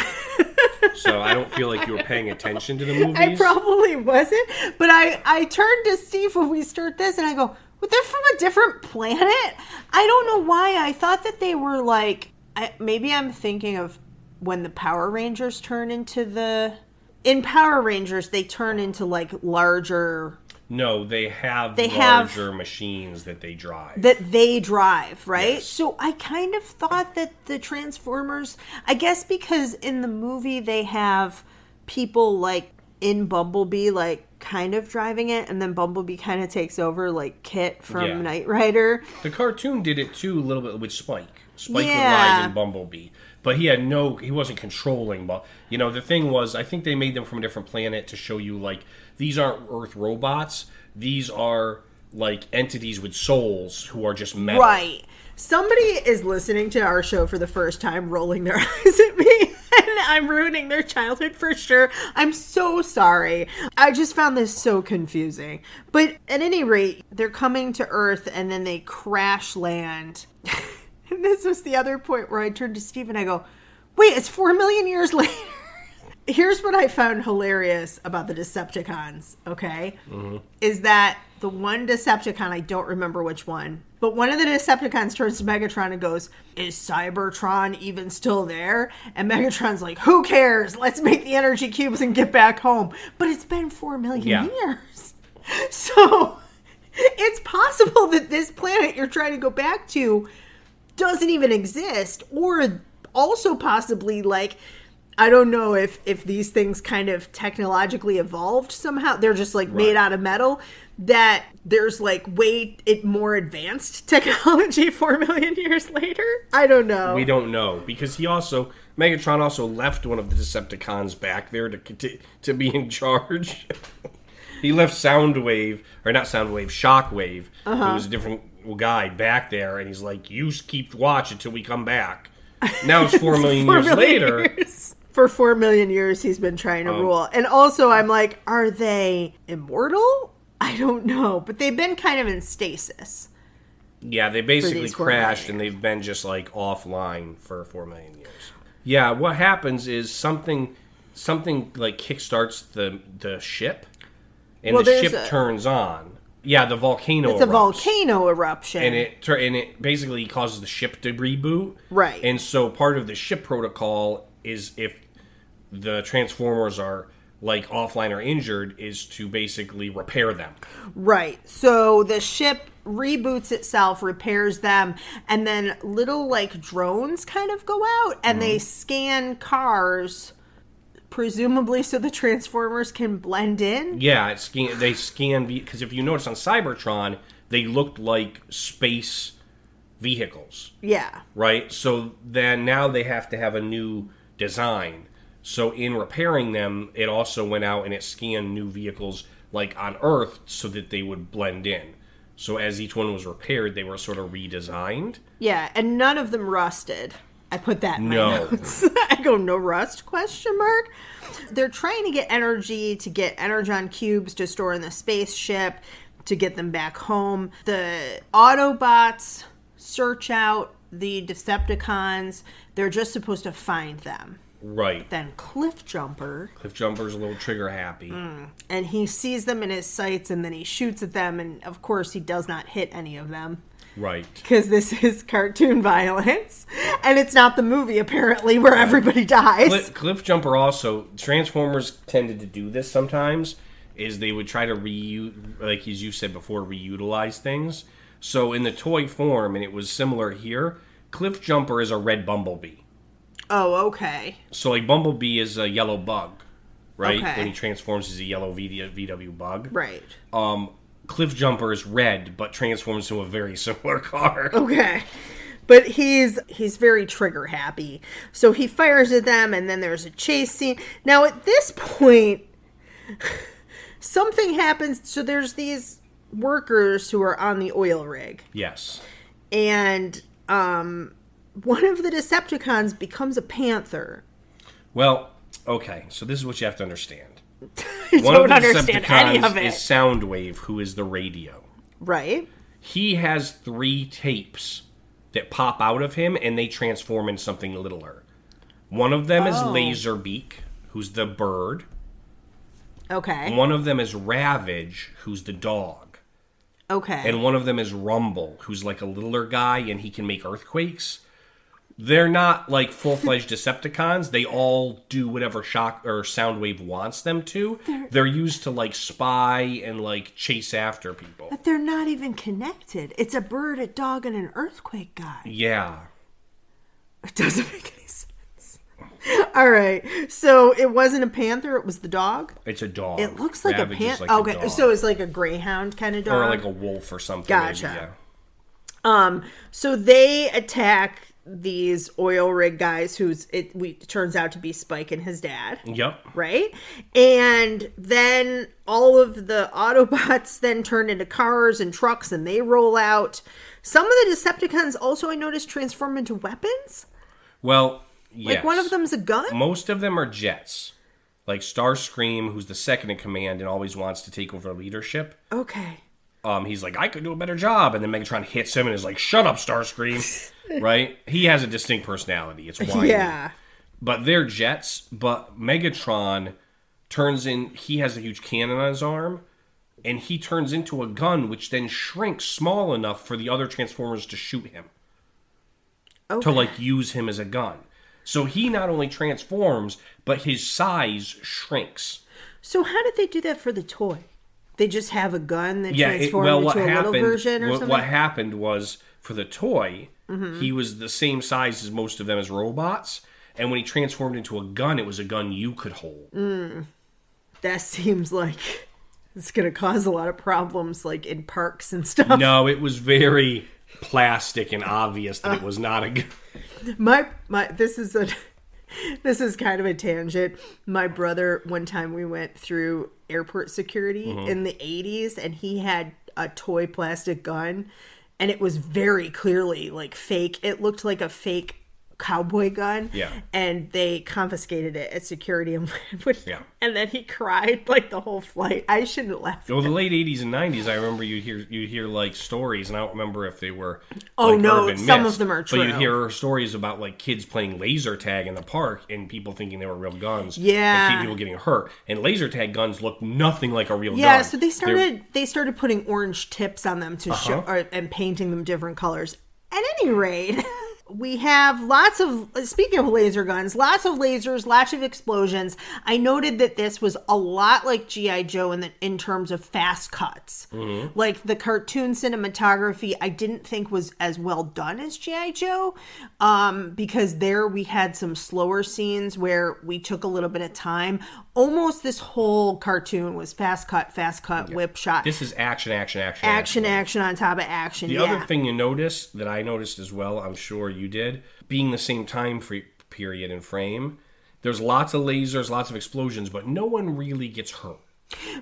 So I don't feel like you were paying attention to the movies. I probably wasn't. But I turned to Steve when we start this, and I go, well, they're from a different planet? I don't know why. I thought that they were like... maybe I'm thinking of when the Power Rangers turn into the... In Power Rangers, they turn into, like, larger... No, they have larger machines that they drive. That they drive, right? Yes. So I kind of thought that the Transformers... I guess because in the movie they have people, like, in Bumblebee, like, kind of driving it, and then Bumblebee kind of takes over, like, Kit from Knight Rider. The cartoon did it, too, a little bit with Spike. Spike would ride in Bumblebee. But he wasn't controlling. But, you know, the thing was, I think they made them from a different planet to show you, like, these aren't Earth robots. These are, like, entities with souls who are just metal. Right. Somebody is listening to our show for the first time, rolling their eyes at me, and I'm ruining their childhood for sure. I'm so sorry. I just found this so confusing. But at any rate, they're coming to Earth, and then they crash land. And this was the other point where I turned to Steve and I go, wait, it's 4 million years later. Here's what I found hilarious about the Decepticons, okay? Mm-hmm. Is that the one Decepticon, I don't remember which one, but one of the Decepticons turns to Megatron and goes, is Cybertron even still there? And Megatron's like, who cares? Let's make the energy cubes and get back home. But it's been 4 million years. So it's possible that this planet you're trying to go back to doesn't even exist, or also possibly, like, I don't know if these things kind of technologically evolved somehow. They're just, like, made out of metal, that there's, like, way more advanced technology 4 million years later. I don't know. We don't know, because Megatron also left one of the Decepticons back there to be in charge. He left Shockwave, who was a different guy back there, and he's like, you keep watch until we come back. Now it's 4 million years later. For 4 million years, he's been trying to rule. And also, I'm like, are they immortal? I don't know. But they've been kind of in stasis. Yeah, they basically crashed, and they've been just, like, offline for 4 million years. Yeah, what happens is something like, kickstarts the ship, and the ship turns on. Yeah, the volcano It's erupts. A volcano eruption. And it basically causes the ship to reboot. Right. And so part of the ship protocol is, if the Transformers are, like, offline or injured, is to basically repair them. Right. So the ship reboots itself, repairs them, and then little, like, drones kind of go out, and they scan cars, presumably so the Transformers can blend in? Yeah, they scan, because if you notice on Cybertron, they looked like space vehicles. Yeah. Right? So then now they have to have a new design. So in repairing them, it also went out and it scanned new vehicles, like, on Earth, so that they would blend in. So as each one was repaired, they were sort of redesigned. Yeah, and none of them rusted. I put that in my notes. I go, no rust, ? They're trying to get energy to get Energon Cubes to store in the spaceship to get them back home. The Autobots search out the Decepticons. They're just supposed to find them. Right. Then Cliffjumper's a little trigger happy. And he sees them in his sights, and then he shoots at them, and of course he does not hit any of them. Right. Because this is cartoon violence. And it's not the movie, apparently, where everybody dies. Cliffjumper also, Transformers tended to do this sometimes, is they would try to like as you said before, reutilize things. So in the toy form, and it was similar here, Cliffjumper is a red Bumblebee. Oh, okay. So, like, Bumblebee is a yellow bug, right? Okay. When he transforms, he's a yellow VW bug. Right. Cliffjumper is red, but transforms into a very similar car. Okay. But he's very trigger happy. So he fires at them, and then there's a chase scene. Now, at this point, something happens. So there's these workers who are on the oil rig. Yes. And one of the Decepticons becomes a panther. Well, okay. So this is what you have to understand. I don't understand any of it. Is Soundwave, who is the radio. Right. He has 3 tapes that pop out of him, and they transform into something littler. One of them is Laserbeak, who's the bird. Okay. One of them is Ravage, who's the dog. Okay. And one of them is Rumble, who's like a littler guy, and he can make earthquakes. They're not like full-fledged Decepticons. They all do whatever shock or Soundwave wants them to. They're used to like spy and like chase after people. But they're not even connected. It's a bird, a dog, and an earthquake guy. Yeah. It doesn't make any sense. All right. So it wasn't a panther. It was the dog. It's a dog. It looks like Ravage a panther. like okay. a dog. So it's like a greyhound kind of dog. Or like a wolf or something. Gotcha. Maybe, yeah. So they attack these oil rig guys turns out to be Spike and his dad. Yep. Right? And then all of the Autobots then turn into cars and trucks and they roll out. Some of the Decepticons also, I noticed, transform into weapons. Well, yes. Like one of them's a gun? Most of them are jets. Like Starscream, who's the second in command and always wants to take over leadership. Okay. He's like, I could do a better job. And then Megatron hits him and is like, shut up, Starscream. Right? He has a distinct personality. It's whiny. Yeah. But they're jets. But Megatron he has a huge cannon on his arm. And he turns into a gun, which then shrinks small enough for the other Transformers to shoot him. Okay. To, like, use him as a gun. So he not only transforms, but his size shrinks. So how did they do that for the toy? They just have a gun that transformed into a little version or something? What happened was, for the toy, he was the same size as most of them as robots. And when he transformed into a gun, it was a gun you could hold. That seems like it's going to cause a lot of problems, like in parks and stuff. No, it was very plastic and obvious that it was not a gun. This is kind of a tangent. My brother, one time we went through airport security in the 80s, and he had a toy plastic gun, and it was very clearly like fake. It looked like a fake cowboy gun. Yeah. And they confiscated it at security. And And then he cried like the whole flight. I shouldn't laugh. Well, the late 80s and 90s, I remember you'd hear like stories, and I don't remember if they were no, some myths, of them are true. But you'd hear stories about like kids playing laser tag in the park and people thinking they were real guns. Yeah. And people getting hurt. And laser tag guns look nothing like a real gun. Yeah, so they started putting orange tips on them to show and painting them different colors. At any rate, we have speaking of laser guns, lots of lasers, lots of explosions. I noted that this was a lot like G.I. Joe in terms of fast cuts. Mm-hmm. Like the cartoon cinematography, I didn't think was as well done as G.I. Joe, because there we had some slower scenes where we took a little bit of time. Almost this whole cartoon was fast cut, whip shot. This is action on top of action. The other thing you notice that I noticed as well, I'm sure you did, being the same time period and frame, there's lots of lasers, lots of explosions, but no one really gets hurt.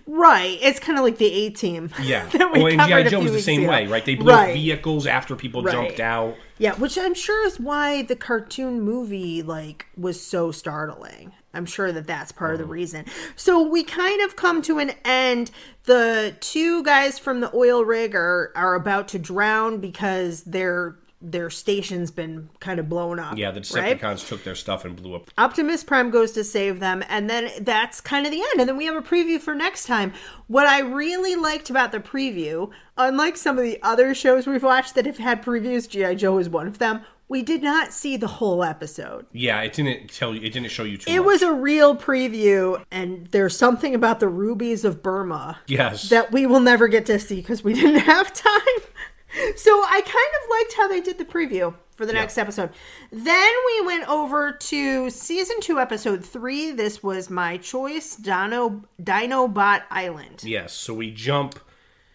Right. It's kind of like the A-Team. Yeah. And G.I. Joe was the same way, right? They blew up vehicles after people jumped out. Yeah, which I'm sure is why the cartoon movie was so startling. I'm sure that's part of the reason. So we kind of come to an end. The two guys from the oil rig are about to drown because their station's been kind of blown up. Yeah, the Decepticons took their stuff and blew up. Optimus Prime goes to save them, and then that's kind of the end. And then we have a preview for next time. What I really liked about the preview, unlike some of the other shows we've watched that have had previews, G.I. Joe is one of them, we did not see the whole episode. Yeah, it didn't show you too much. It was a real preview, and there's something about the rubies of Burma that we will never get to see because we didn't have time. So I kind of liked how they did the preview for the next episode. Then we went over to season 2, episode 3. This was my choice, Dinobot Island. Yes, so we jump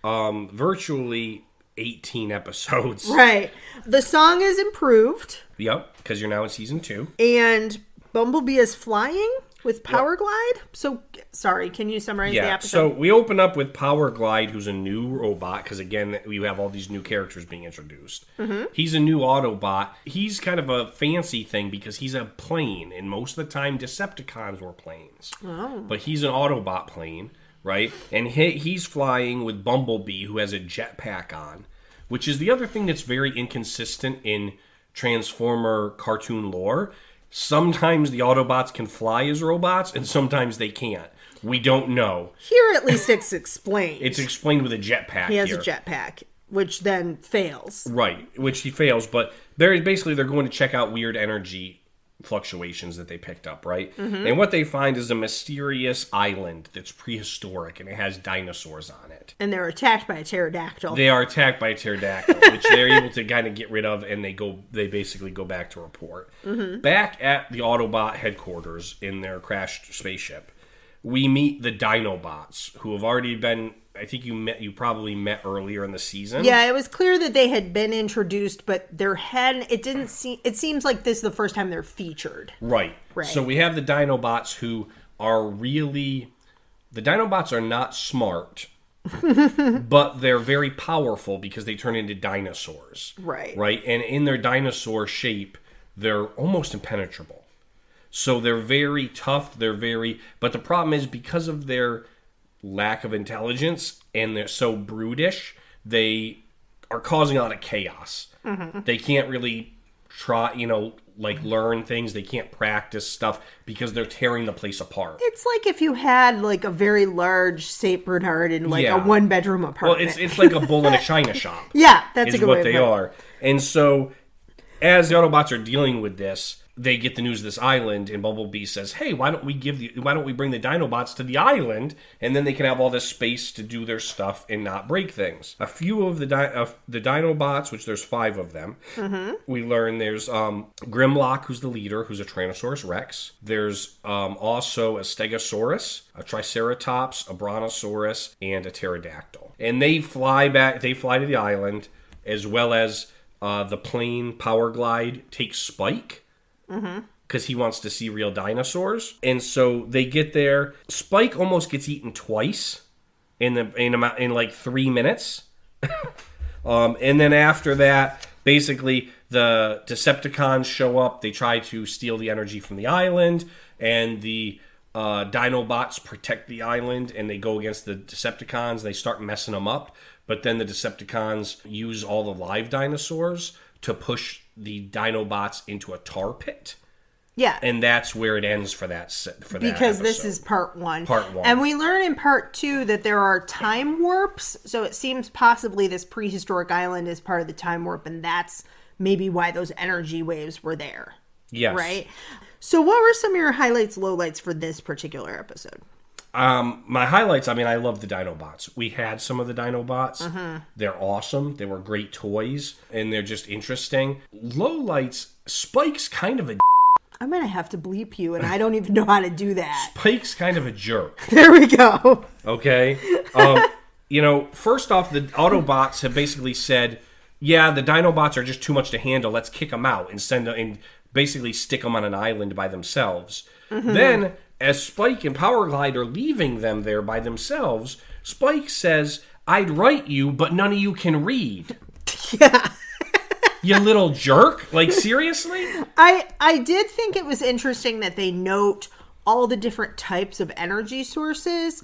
virtually 18 episodes. Right. The song is improved. Yep, because you're now in season 2. And Bumblebee is flying with Power Glide. So, sorry, can you summarize the episode? So we open up with Power Glide, who's a new robot, because again, we have all these new characters being introduced. Mm-hmm. He's a new Autobot. He's kind of a fancy thing because he's a plane, and most of the time Decepticons were planes. Oh. But he's an Autobot plane, right? And he's flying with Bumblebee, who has a jetpack on, which is the other thing that's very inconsistent in Transformer cartoon lore. Sometimes the Autobots can fly as robots, and sometimes they can't. We don't know. Here, at least, it's explained. It's explained with a jetpack. He has a jetpack, which then fails. Right, which he fails, but they're going to check out weird energy fluctuations that they picked up, right? Mm-hmm. And what they find is a mysterious island that's prehistoric, and it has dinosaurs on it. And they're attacked by a pterodactyl. They are attacked by a pterodactyl, which they're able to kind of get rid of, and they basically go back to report. Mm-hmm. Back at the Autobot headquarters in their crashed spaceship, we meet the Dinobots, who have already been... I think you probably met earlier in the season. Yeah, it was clear that they had been introduced, but it seems like this is the first time they're featured. Right. So we have the Dinobots who are the Dinobots are not smart, but they're very powerful because they turn into dinosaurs. Right. Right? And in their dinosaur shape, they're almost impenetrable. So they're very tough, but the problem is because of their lack of intelligence and they're so brutish, they are causing a lot of chaos. Mm-hmm. They can't really learn things. They can't practice stuff because they're tearing the place apart. It's like if you had a very large St. Bernard in a one-bedroom apartment. Well, it's like a bull in a china shop. Yeah, that's a good way what they are. And so as the Autobots are dealing with this, they get the news of this island, and Bumblebee says, "Hey, why don't we bring the Dinobots to the island, and then they can have all this space to do their stuff and not break things." A few of the Dinobots, which there's 5 of them, mm-hmm. we learn there's Grimlock, who's the leader, who's a Tyrannosaurus Rex. There's also a Stegosaurus, a Triceratops, a Brontosaurus, and a Pterodactyl. And they fly to the island, as well as the plane Power Glide takes Spike. Because he wants to see real dinosaurs. And so they get there. Spike almost gets eaten twice in 3 minutes. And then after that, basically the Decepticons show up. They try to steal the energy from the island, and the Dinobots protect the island, and they go against the Decepticons. They start messing them up. But then the Decepticons use all the live dinosaurs to push the Dinobots into a tar pit. Yeah. And that's where it ends for that because this is part 1. And we learn in part 2 that there are time warps. So it seems possibly this prehistoric island is part of the time warp, and that's maybe why those energy waves were there. Yes. Right? So what were some of your highlights, lowlights for this particular episode? My highlights, I love the Dinobots. We had some of the Dinobots. Mm-hmm. They're awesome. They were great toys, and they're just interesting. Lowlights, Spike's kind of a... I'm going to have to bleep you, and I don't even know how to do that. Spike's kind of a jerk. There we go. Okay? First off, the Autobots have basically said, yeah, the Dinobots are just too much to handle. Let's kick them out and basically stick them on an island by themselves. Mm-hmm. Then... as Spike and Power Glide are leaving them there by themselves, Spike says, "I'd write you, but none of you can read." Yeah. You little jerk. Seriously? I did think it was interesting that they note all the different types of energy sources.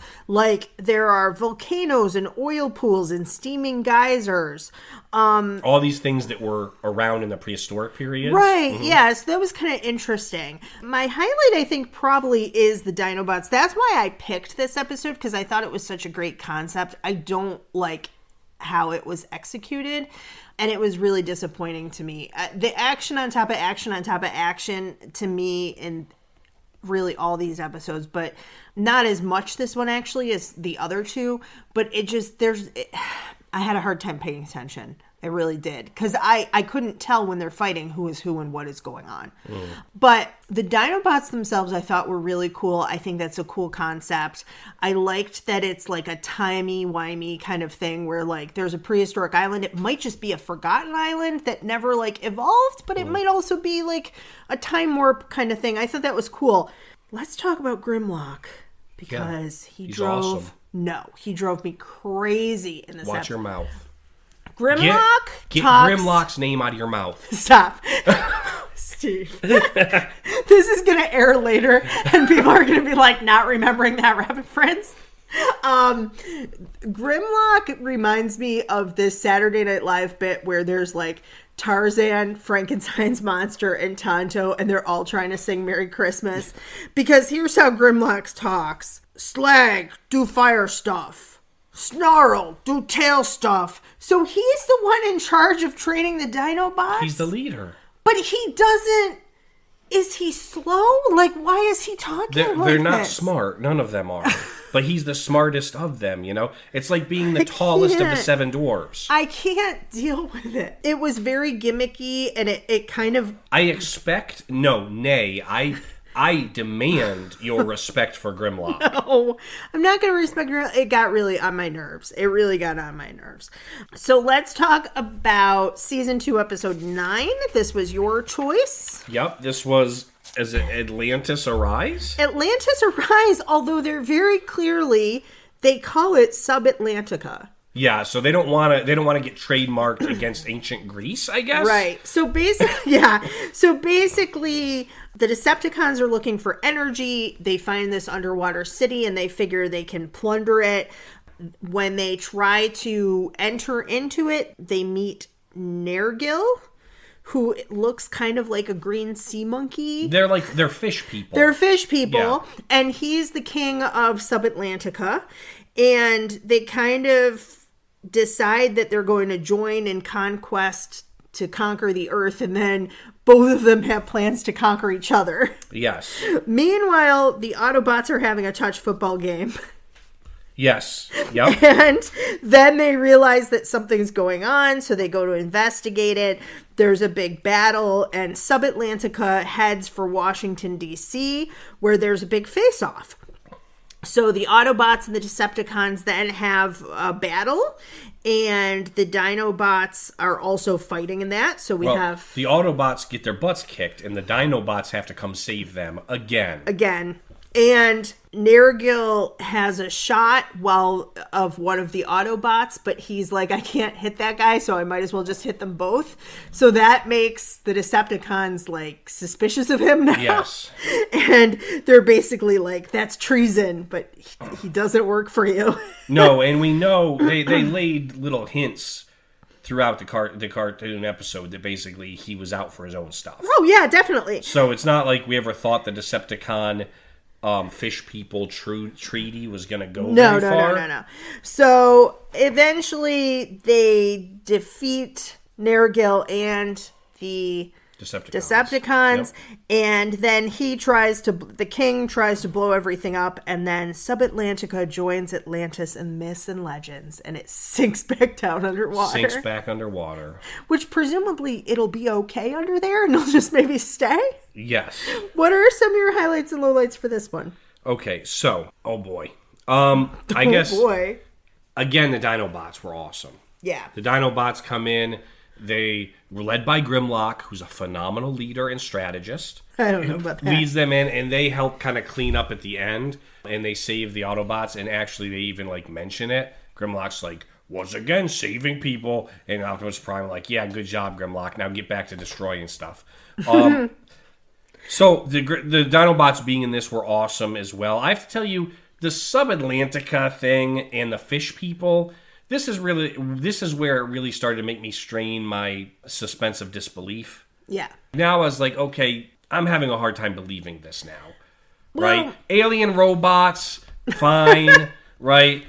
There are volcanoes and oil pools and steaming geysers. All these things that were around in the prehistoric period. Right, mm-hmm. Yeah, so that was kind of interesting. My highlight, I think, probably is the Dinobots. That's why I picked this episode, because I thought it was such a great concept. I don't like how it was executed, and it was really disappointing to me. The action on top of action on top of action, to me, and really all these episodes, but not as much this one actually as the other 2, but I had a hard time paying attention. I really did, because I couldn't tell when they're fighting who is who and what is going on. But the Dinobots themselves I thought were really cool. I think that's a cool concept. I liked that it's like a timey-wimey kind of thing where there's a prehistoric island. It might just be a forgotten island that never evolved, but it might also be a time warp kind of thing. I thought that was cool. Let's talk about Grimlock, because he's awesome. No, he drove me crazy in this episode. Watch your mouth. Grimlock Get Grimlock's name out of your mouth. Stop. Steve. This is going to air later, and people are going to be not remembering that Rabbit Friends. Grimlock reminds me of this Saturday Night Live bit where there's like Tarzan, Frankenstein's monster, and Tonto, and they're all trying to sing Merry Christmas. Because here's how Grimlock talks. Slag, do fire stuff. Snarl, do tail stuff. So he's the one in charge of training the Dinobots? He's the leader. But he doesn't... Is he slow? Like, why is he talking like this? They're not smart. None of them are. But he's the smartest of them, you know? It's like being the tallest of the 7 dwarves. I can't deal with it. It was very gimmicky, and it kind of... I demand your respect for Grimlock. No, I'm not going to respect Grimlock. It got really on my nerves. It really got on my nerves. So let's talk about Season 2, Episode 9. This was your choice. Yep, this was... Is it Atlantis Arise? Atlantis Arise, although they're very clearly... They call it Sub-Atlantica. Yeah, so they don't want to get trademarked against ancient Greece, I guess. Right. So basically, the Decepticons are looking for energy. They find this underwater city and they figure they can plunder it. When they try to enter into it, they meet Nergil, who looks kind of like a green sea monkey. They're fish people. They're fish people. Yeah. And he's the king of Sub-Atlantica. And they kind of decide that they're going to join in conquest to conquer the earth, and then both of them have plans to conquer each other. Yes. Meanwhile, the Autobots are having a touch football game. Yes. Yep. And then they realize that something's going on, so they go to investigate it. There's a big battle, and Sub-Atlantica heads for Washington, D.C., where there's a big face-off. So the Autobots and the Decepticons then have a battle, and the Dinobots are also fighting in that. So we have... The Autobots get their butts kicked, and the Dinobots have to come save them again. And Nergil has a shot of one of the Autobots, but he's like, I can't hit that guy, so I might as well just hit them both. So that makes the Decepticons, like, suspicious of him now. Yes. And they're basically like, that's treason, but he doesn't work for you. No, and we know they laid little hints throughout the cartoon episode that basically he was out for his own stuff. Oh, yeah, definitely. So it's not like we ever thought the Decepticon... fish people treaty was going to go very far. No. So eventually they defeat Nergil and the Decepticons. Yep. And then the king tries to blow everything up, and then Sub-Atlantica joins Atlantis in Myths and Legends, and it sinks back down underwater. Which presumably it'll be okay under there, and it'll just maybe stay? Yes. What are some of your highlights and lowlights for this one? Okay, so, oh boy. I guess, again, the Dinobots were awesome. Yeah. The Dinobots come in. They were led by Grimlock, who's a phenomenal leader and strategist. I don't know about that. Leads them in, and they help kind of clean up at the end, and they save the Autobots, and actually they even, like, mention it. Grimlock's like, once again, saving people, and Optimus Prime like, yeah, good job, Grimlock, now get back to destroying stuff. So, the Dinobots being in this were awesome as well. I have to tell you, the Sub-Atlantica thing and the fish people... This is where it really started to make me strain my suspense of disbelief. Yeah. Now I was like, okay, I'm having a hard time believing this now. Right? Alien robots, fine. Right?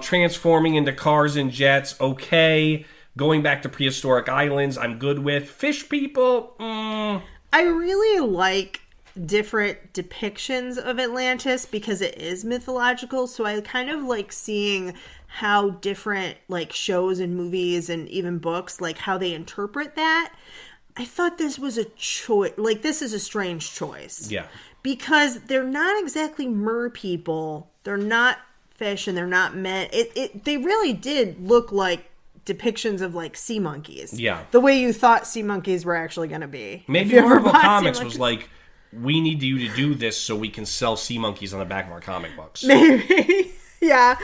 Transforming into cars and jets, okay. Going back to prehistoric islands, I'm good with. Fish people, I really like different depictions of Atlantis because it is mythological, so I kind of like seeing how different like shows and movies and even books, like how they interpret that. I thought this was a choice, like this is a strange choice. Yeah. Because they're not exactly mer people, they're not fish, and they're not men. They really did look like depictions of like sea monkeys. Yeah. The way you thought sea monkeys were actually going to be. Maybe Marvel Comics was like, we need you to do this so we can sell sea monkeys on the back of our comic books. Maybe. Yeah.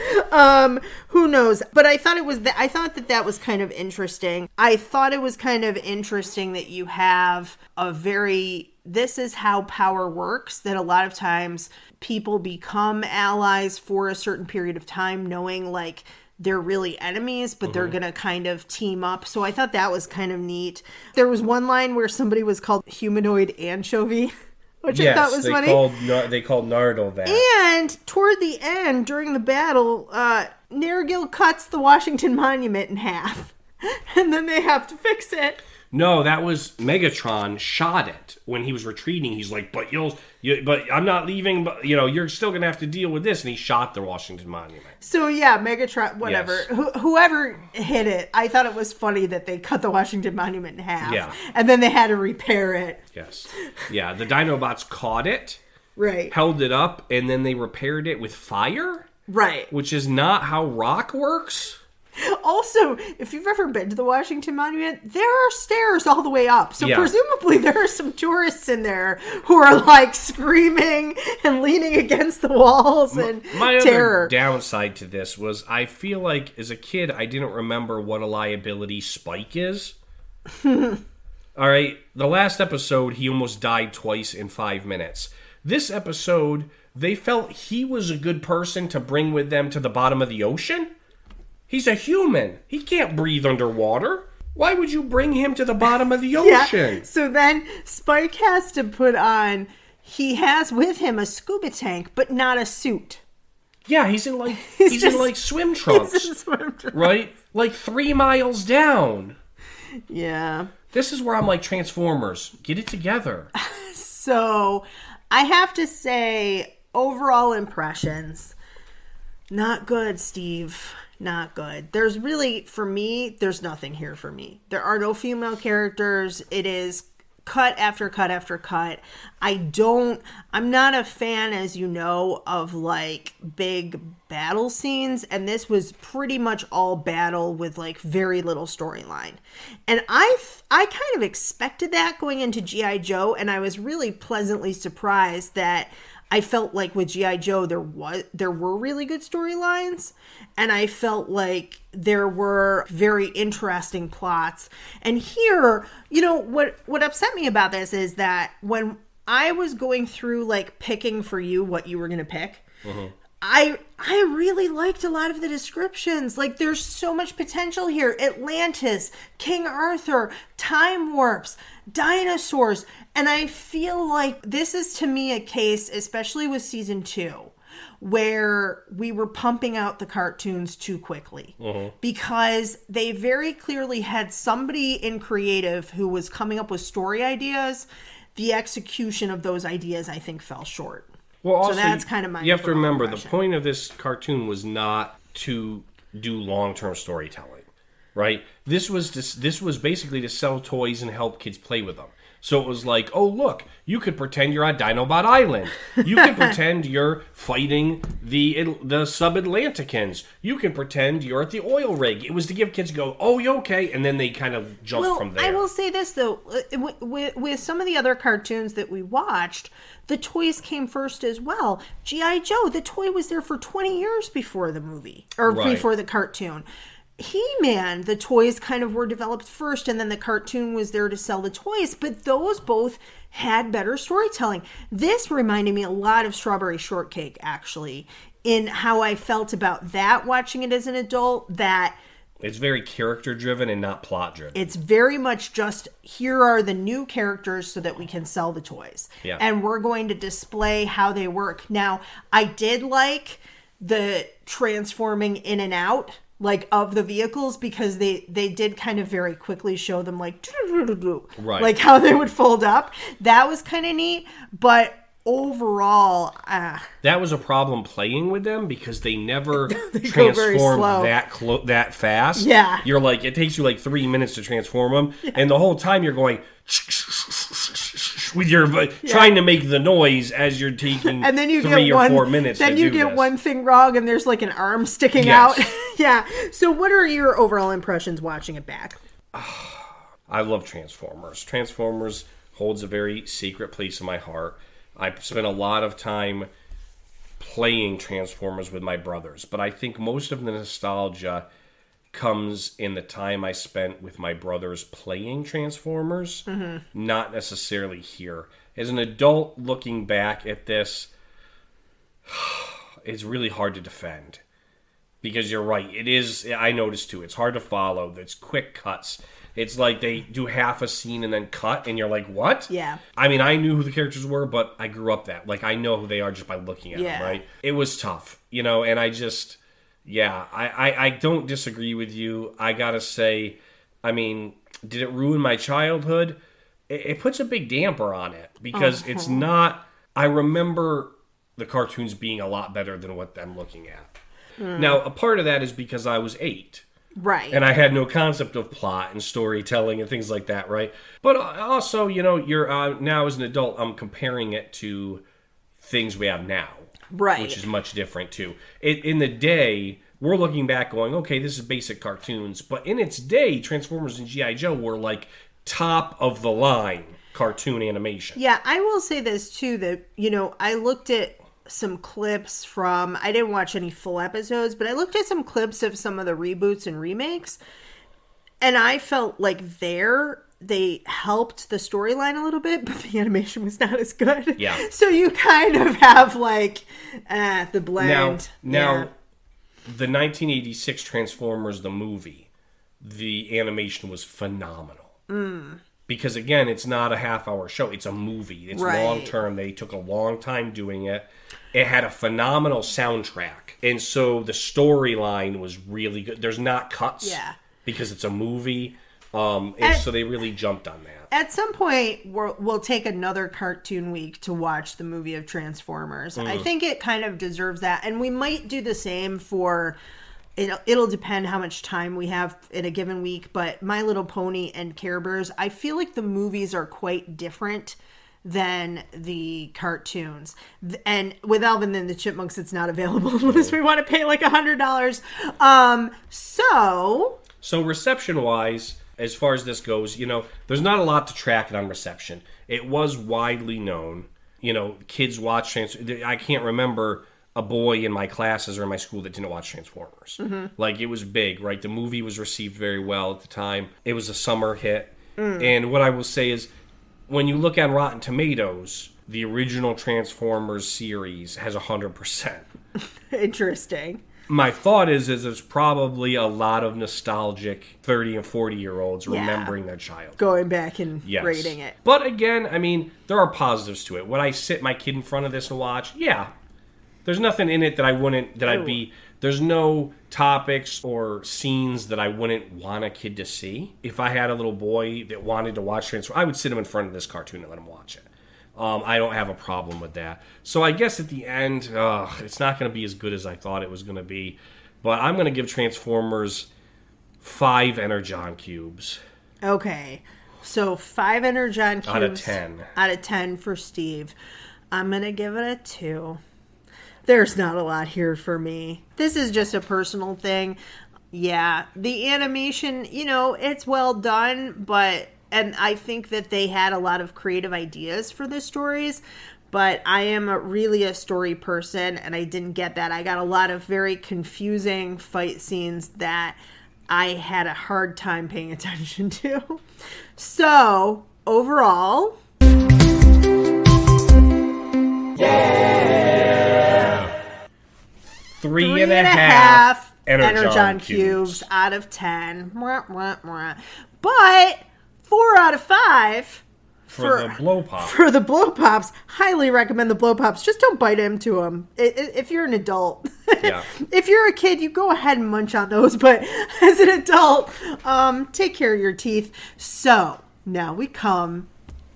Who knows? But I thought I thought that was kind of interesting. I thought it was kind of interesting that you have a very this is how power works, that a lot of times people become allies for a certain period of time, knowing like they're really enemies, but they're going to kind of team up. So I thought that was kind of neat. There was one line where somebody was called humanoid anchovy, which I thought was funny. They called Nardole that. And toward the end, during the battle, Nergil cuts the Washington Monument in half. And then they have to fix it. No, that was Megatron shot it when he was retreating. He's like, but I'm not leaving, but you're still going to have to deal with this. And he shot the Washington Monument. So yeah, Megatron, whatever. Yes. Whoever hit it, I thought it was funny that they cut the Washington Monument in half. Yeah. And then they had to repair it. Yes. Yeah, the Dinobots caught it. Right. Held it up, and then they repaired it with fire. Right. Which is not how rock works. Also, if you've ever been to the Washington Monument, there are stairs all the way up. So presumably there are some tourists in there who are like screaming and leaning against the walls and my terror. Other downside to this was I feel like as a kid I didn't remember what a liability Spike is. All right, the last episode he almost died twice in 5 minutes. This episode they felt he was a good person to bring with them to the bottom of the ocean. He's a human. He can't breathe underwater. Why would you bring him to the bottom of the ocean? Yeah. So then Spike has to put on, he has with him a scuba tank, but not a suit. Yeah, he's in swim trunks. He's in swim trunks. Right? Like 3 miles down. Yeah. This is where I'm like, Transformers, get it together. So I have to say, overall impressions, not good, Steve. Not good. There's really, for me, there's nothing here for me. There are no female characters. It is cut after cut after cut. I'm not a fan, as you know, of like big battle scenes. And this was pretty much all battle with like very little storyline. And I kind of expected that going into G.I. Joe. And I was really pleasantly surprised that I felt like with G.I. Joe, there were really good storylines, and I felt like there were very interesting plots. And here, what upset me about this is that when I was going through like picking for you what you were going to pick, I really liked a lot of the descriptions. Like, there's so much potential here. Atlantis, King Arthur, time warps, dinosaurs. And I feel like this is, to me, a case, especially with season 2, where we were pumping out the cartoons too quickly. Because they very clearly had somebody in creative who was coming up with story ideas. The execution of those ideas, I think, fell short. Well, also, so that's kind of my. You have to remember the point of this cartoon was not to do long-term storytelling, right? This was basically to sell toys and help kids play with them. So it was like, oh look, you could pretend you're on Dinobot Island. You can pretend you're fighting the sub-Atlanticans. You can pretend you're at the oil rig. It was to give kids go, oh, you okay? And then they kind of jump from there. I will say this though, with some of the other cartoons that we watched, the toys came first as well. G.I. Joe, the toy was there for 20 years before the movie, or before the cartoon. He-Man, the toys kind of were developed first, and then the cartoon was there to sell the toys, but those both had better storytelling. This reminded me a lot of Strawberry Shortcake, actually, in how I felt about that watching it as an adult, that it's very character-driven and not plot-driven. It's very much just, here are the new characters so that we can sell the toys. Yeah. And we're going to display how they work. Now, I did like the transforming in and out, like, of the vehicles, because they did kind of very quickly show them, like, right, like how they would fold up. That was kind of neat, but overall, that was a problem playing with them, because they never transformed that fast. Yeah, you're like, it takes you like 3 minutes to transform them, and the whole time you're going with your trying to make the noise as you're taking, and then you 3 or 4 minutes. Then you get one thing wrong, and there's like an arm sticking out. Yeah. So, what are your overall impressions watching it back? I love Transformers. Transformers holds a very secret place in my heart. I spent a lot of time playing Transformers with my brothers, but I think most of the nostalgia comes in the time I spent with my brothers playing Transformers, not necessarily here. As an adult looking back at this, it's really hard to defend. Because you're right. It is, I noticed too, it's hard to follow. It's quick cuts. It's like they do half a scene and then cut, and you're like, what? Yeah. I mean, I knew who the characters were, but I grew up that. Like, I know who they are just by looking at them, right? It was tough, you know, and I just, I don't disagree with you. I gotta say, I mean, did it ruin my childhood? It puts a big damper on it, because it's not, I remember the cartoons being a lot better than what I'm looking at. Now, a part of that is because I was 8. Right. And I had no concept of plot and storytelling and things like that, right? But also, you know, you're now as an adult, I'm comparing it to things we have now. Right. Which is much different, too. In the day, we're looking back going, okay, this is basic cartoons. But in its day, Transformers and G.I. Joe were like top of the line cartoon animation. Yeah, I will say this, too, that, you know, I looked at some clips from, I didn't watch any full episodes, but I looked at some clips of some of the reboots and remakes, and I felt like they helped the storyline a little bit, but the animation was not as good. Yeah. So you kind of have like the blend. Now, the 1986 Transformers, the movie, the animation was phenomenal. Because again, it's not a half-hour show. It's a movie. It's long-term. They took a long time doing it. It had a phenomenal soundtrack. And so the storyline was really good. There's not cuts. Yeah. Because it's a movie. And so they really jumped on that. At some point, we'll take another cartoon week to watch the movie of Transformers. I think it kind of deserves that. And we might do the same for... It'll depend how much time we have in a given week, but My Little Pony and Care Bears, I feel like the movies are quite different than the cartoons. And with Alvin and the Chipmunks, it's not available unless we want to pay like $100. So reception-wise, as far as this goes, you know, there's not a lot to track it on reception. It was widely known. You know, kids watch Transformers. I can't remember a boy in my classes or in my school that didn't watch Transformers. Like, it was big, right? The movie was received very well at the time. It was a summer hit. And what I will say is, when you look on Rotten Tomatoes, the original Transformers series has 100%. Interesting. My thought is there's probably a lot of nostalgic 30 and 40-year-olds remembering their childhood. Going back and rating it. But again, I mean, there are positives to it. Would I sit my kid in front of this and watch? Yeah. There's nothing in it that I wouldn't, there's no topics or scenes that I wouldn't want a kid to see. If I had a little boy that wanted to watch Transformers, I would sit him in front of this cartoon and let him watch it. I don't have a problem with that. So I guess at the end, it's not going to be as good as I thought it was going to be. But I'm going to give Transformers 5 Energon Cubes. Okay. So 5 Energon Cubes. Out of 10. Out of 10 for Steve. I'm going to give it a 2. There's not a lot here for me. This is just a personal thing. Yeah, the animation, you know, it's well done, and I think that they had a lot of creative ideas for the stories, but I am really a story person, and I didn't get that. I got a lot of very confusing fight scenes that I had a hard time paying attention to. So, overall... Three and a half Energon Cubes out of 10. But 4 out of 5 for the blow pop. For the blow pops. Highly recommend the blow pops. Just don't bite into them. If you're an adult. Yeah. If you're a kid, you go ahead and munch on those. But as an adult, take care of your teeth. So now we come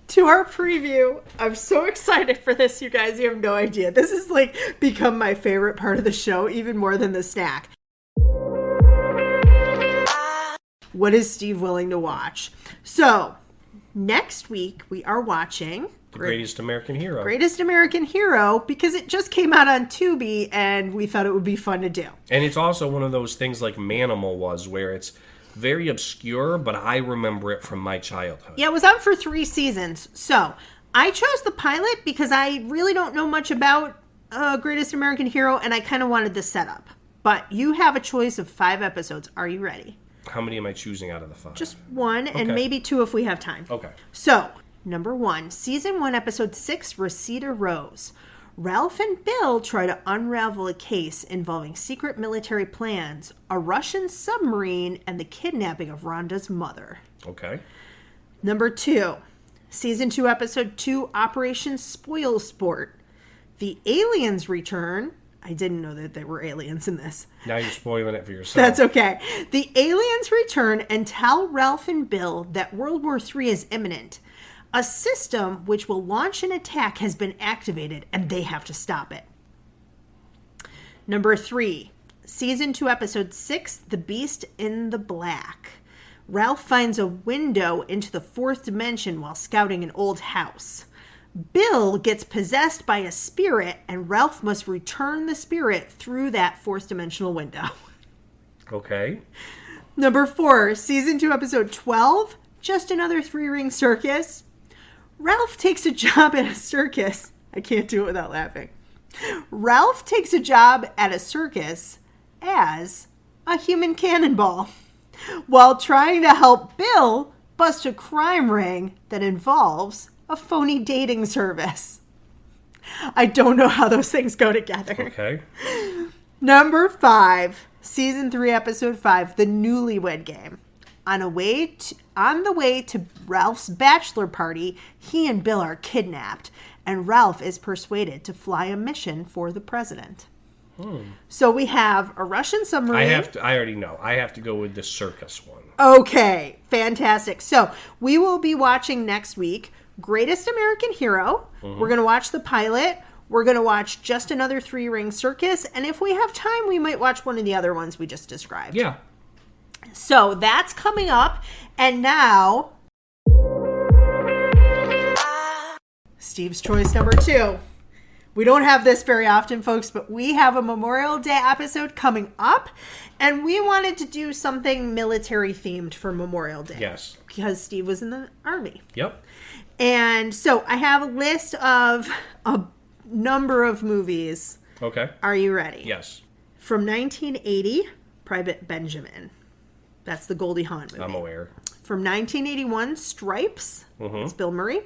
to our preview. I'm so excited for this, you guys. You have no idea. This has like become my favorite part of the show, even more than the snack. What is Steve willing to watch? So, next week we are watching The Greatest American Hero. Greatest American Hero, because it just came out on Tubi and we thought it would be fun to do. And it's also one of those things like Manimal was, where it's very obscure, but I remember it from my childhood. Yeah, it was on for 3 seasons. So, I chose the pilot because I really don't know much about Greatest American Hero, and I kind of wanted the setup. But you have a choice of 5 episodes. Are you ready? How many am I choosing out of the 5? Just 1, and maybe 2 if we have time. Okay. So, Number 1, Season 1, Episode 6, Reseda Rose. Ralph and Bill try to unravel a case involving secret military plans, a Russian submarine, and the kidnapping of Rhonda's mother. Okay. Number 2, Season 2, Episode 2, Operation Spoil Sport. The aliens return. I didn't know that there were aliens in this. Now you're spoiling it for yourself. That's okay. The aliens return and tell Ralph and Bill that World War III is imminent. A system which will launch an attack has been activated, and they have to stop it. Number 3, Season 2, Episode 6, The Beast in the Black. Ralph finds a window into the fourth dimension while scouting an old house. Bill gets possessed by a spirit, and Ralph must return the spirit through that fourth dimensional window. Okay. Number 4, Season 2, Episode 12, Just Another Three-Ring Circus. Ralph takes a job at a circus. I can't do it without laughing. Ralph takes a job at a circus as a human cannonball while trying to help Bill bust a crime ring that involves a phony dating service. I don't know how those things go together. Okay. Number 5, Season 3, Episode 5, The Newlywed Game. On the way to Ralph's bachelor party, he and Bill are kidnapped, and Ralph is persuaded to fly a mission for the president. So we have a Russian submarine. I already know. I have to go with the circus one. Okay, fantastic. So we will be watching next week Greatest American Hero. Mm-hmm. We're going to watch the pilot. We're going to watch Just Another Three-Ring Circus. And if we have time, we might watch one of the other ones we just described. Yeah. So that's coming up. And now, Steve's choice number 2. We don't have this very often, folks, but we have a Memorial Day episode coming up. And we wanted to do something military themed for Memorial Day. Yes. Because Steve was in the Army. Yep. And so I have a list of a number of movies. Okay. Are you ready? Yes. From 1980, Private Benjamin. That's the Goldie Hawn movie. I'm aware. From 1981, Stripes. Mm-hmm. That's Bill Murray.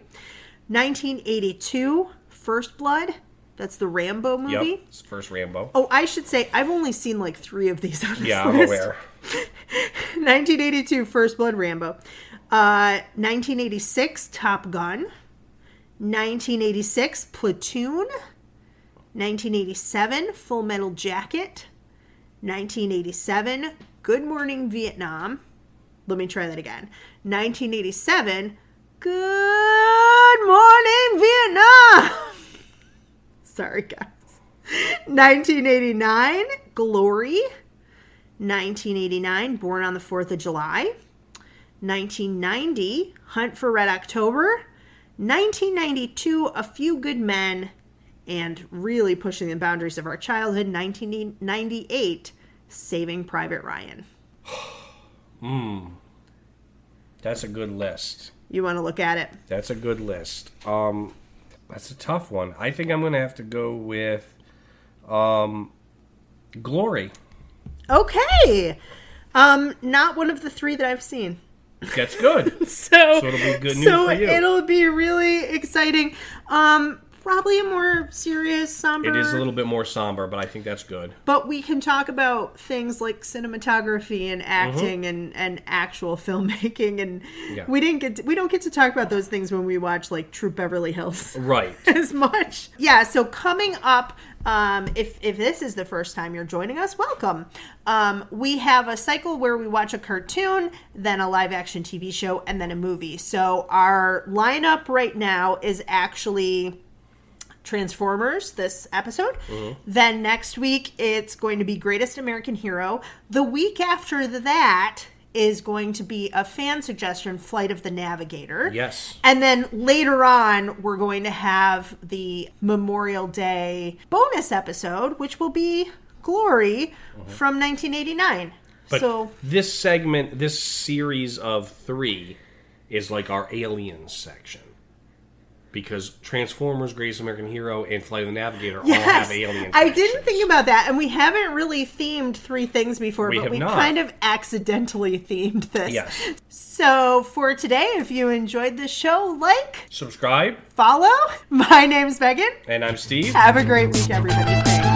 1982, First Blood. That's the Rambo movie. Yep, it's the first Rambo. Oh, I should say, I've only seen like 3 of these on this list. Yeah, I'm aware. 1982, First Blood, Rambo. 1986, Top Gun. 1986, Platoon. 1987, Full Metal Jacket. 1987, Good Morning Vietnam. Let me try that again. 1987, Good Morning Vietnam. Sorry, guys. 1989, Glory. 1989, Born on the 4th of July. 1990, Hunt for Red October. 1992, A Few Good Men. And really pushing the boundaries of our childhood, 1998, Saving Private Ryan. That's a good list. You want to look at it? That's a good list. That's a tough one. I think I'm going to have to go with Glory. Okay. Not one of the 3 that I've seen. That's good. So it'll be good news for you. It'll be really exciting. Probably a more serious, somber. It is a little bit more somber, but I think that's good. But we can talk about things like cinematography and acting and actual filmmaking, and we don't get to talk about those things when we watch like Troop Beverly Hills, right? As much. Yeah. So coming up, if this is the first time you're joining us, welcome. We have a cycle where we watch a cartoon, then a live action TV show, and then a movie. So our lineup right now is actually Transformers this episode. Then next week it's going to be Greatest American Hero. The week after that is going to be a fan suggestion, Flight of the Navigator. Yes. And then later on we're going to have the Memorial Day bonus episode, which will be Glory from 1989. But so this segment, this series of 3 is like our aliens section. because Transformers, Greatest American Hero, and Flight of the Navigator all Yes, have alien I connections. didn't think about that, and we haven't really themed three things before, We but have we not. kind of accidentally themed this. Yes. So for today, if you enjoyed this show, like, Subscribe, follow. My name's Megan. and I'm Steve. Have a great week, everybody. Thanks.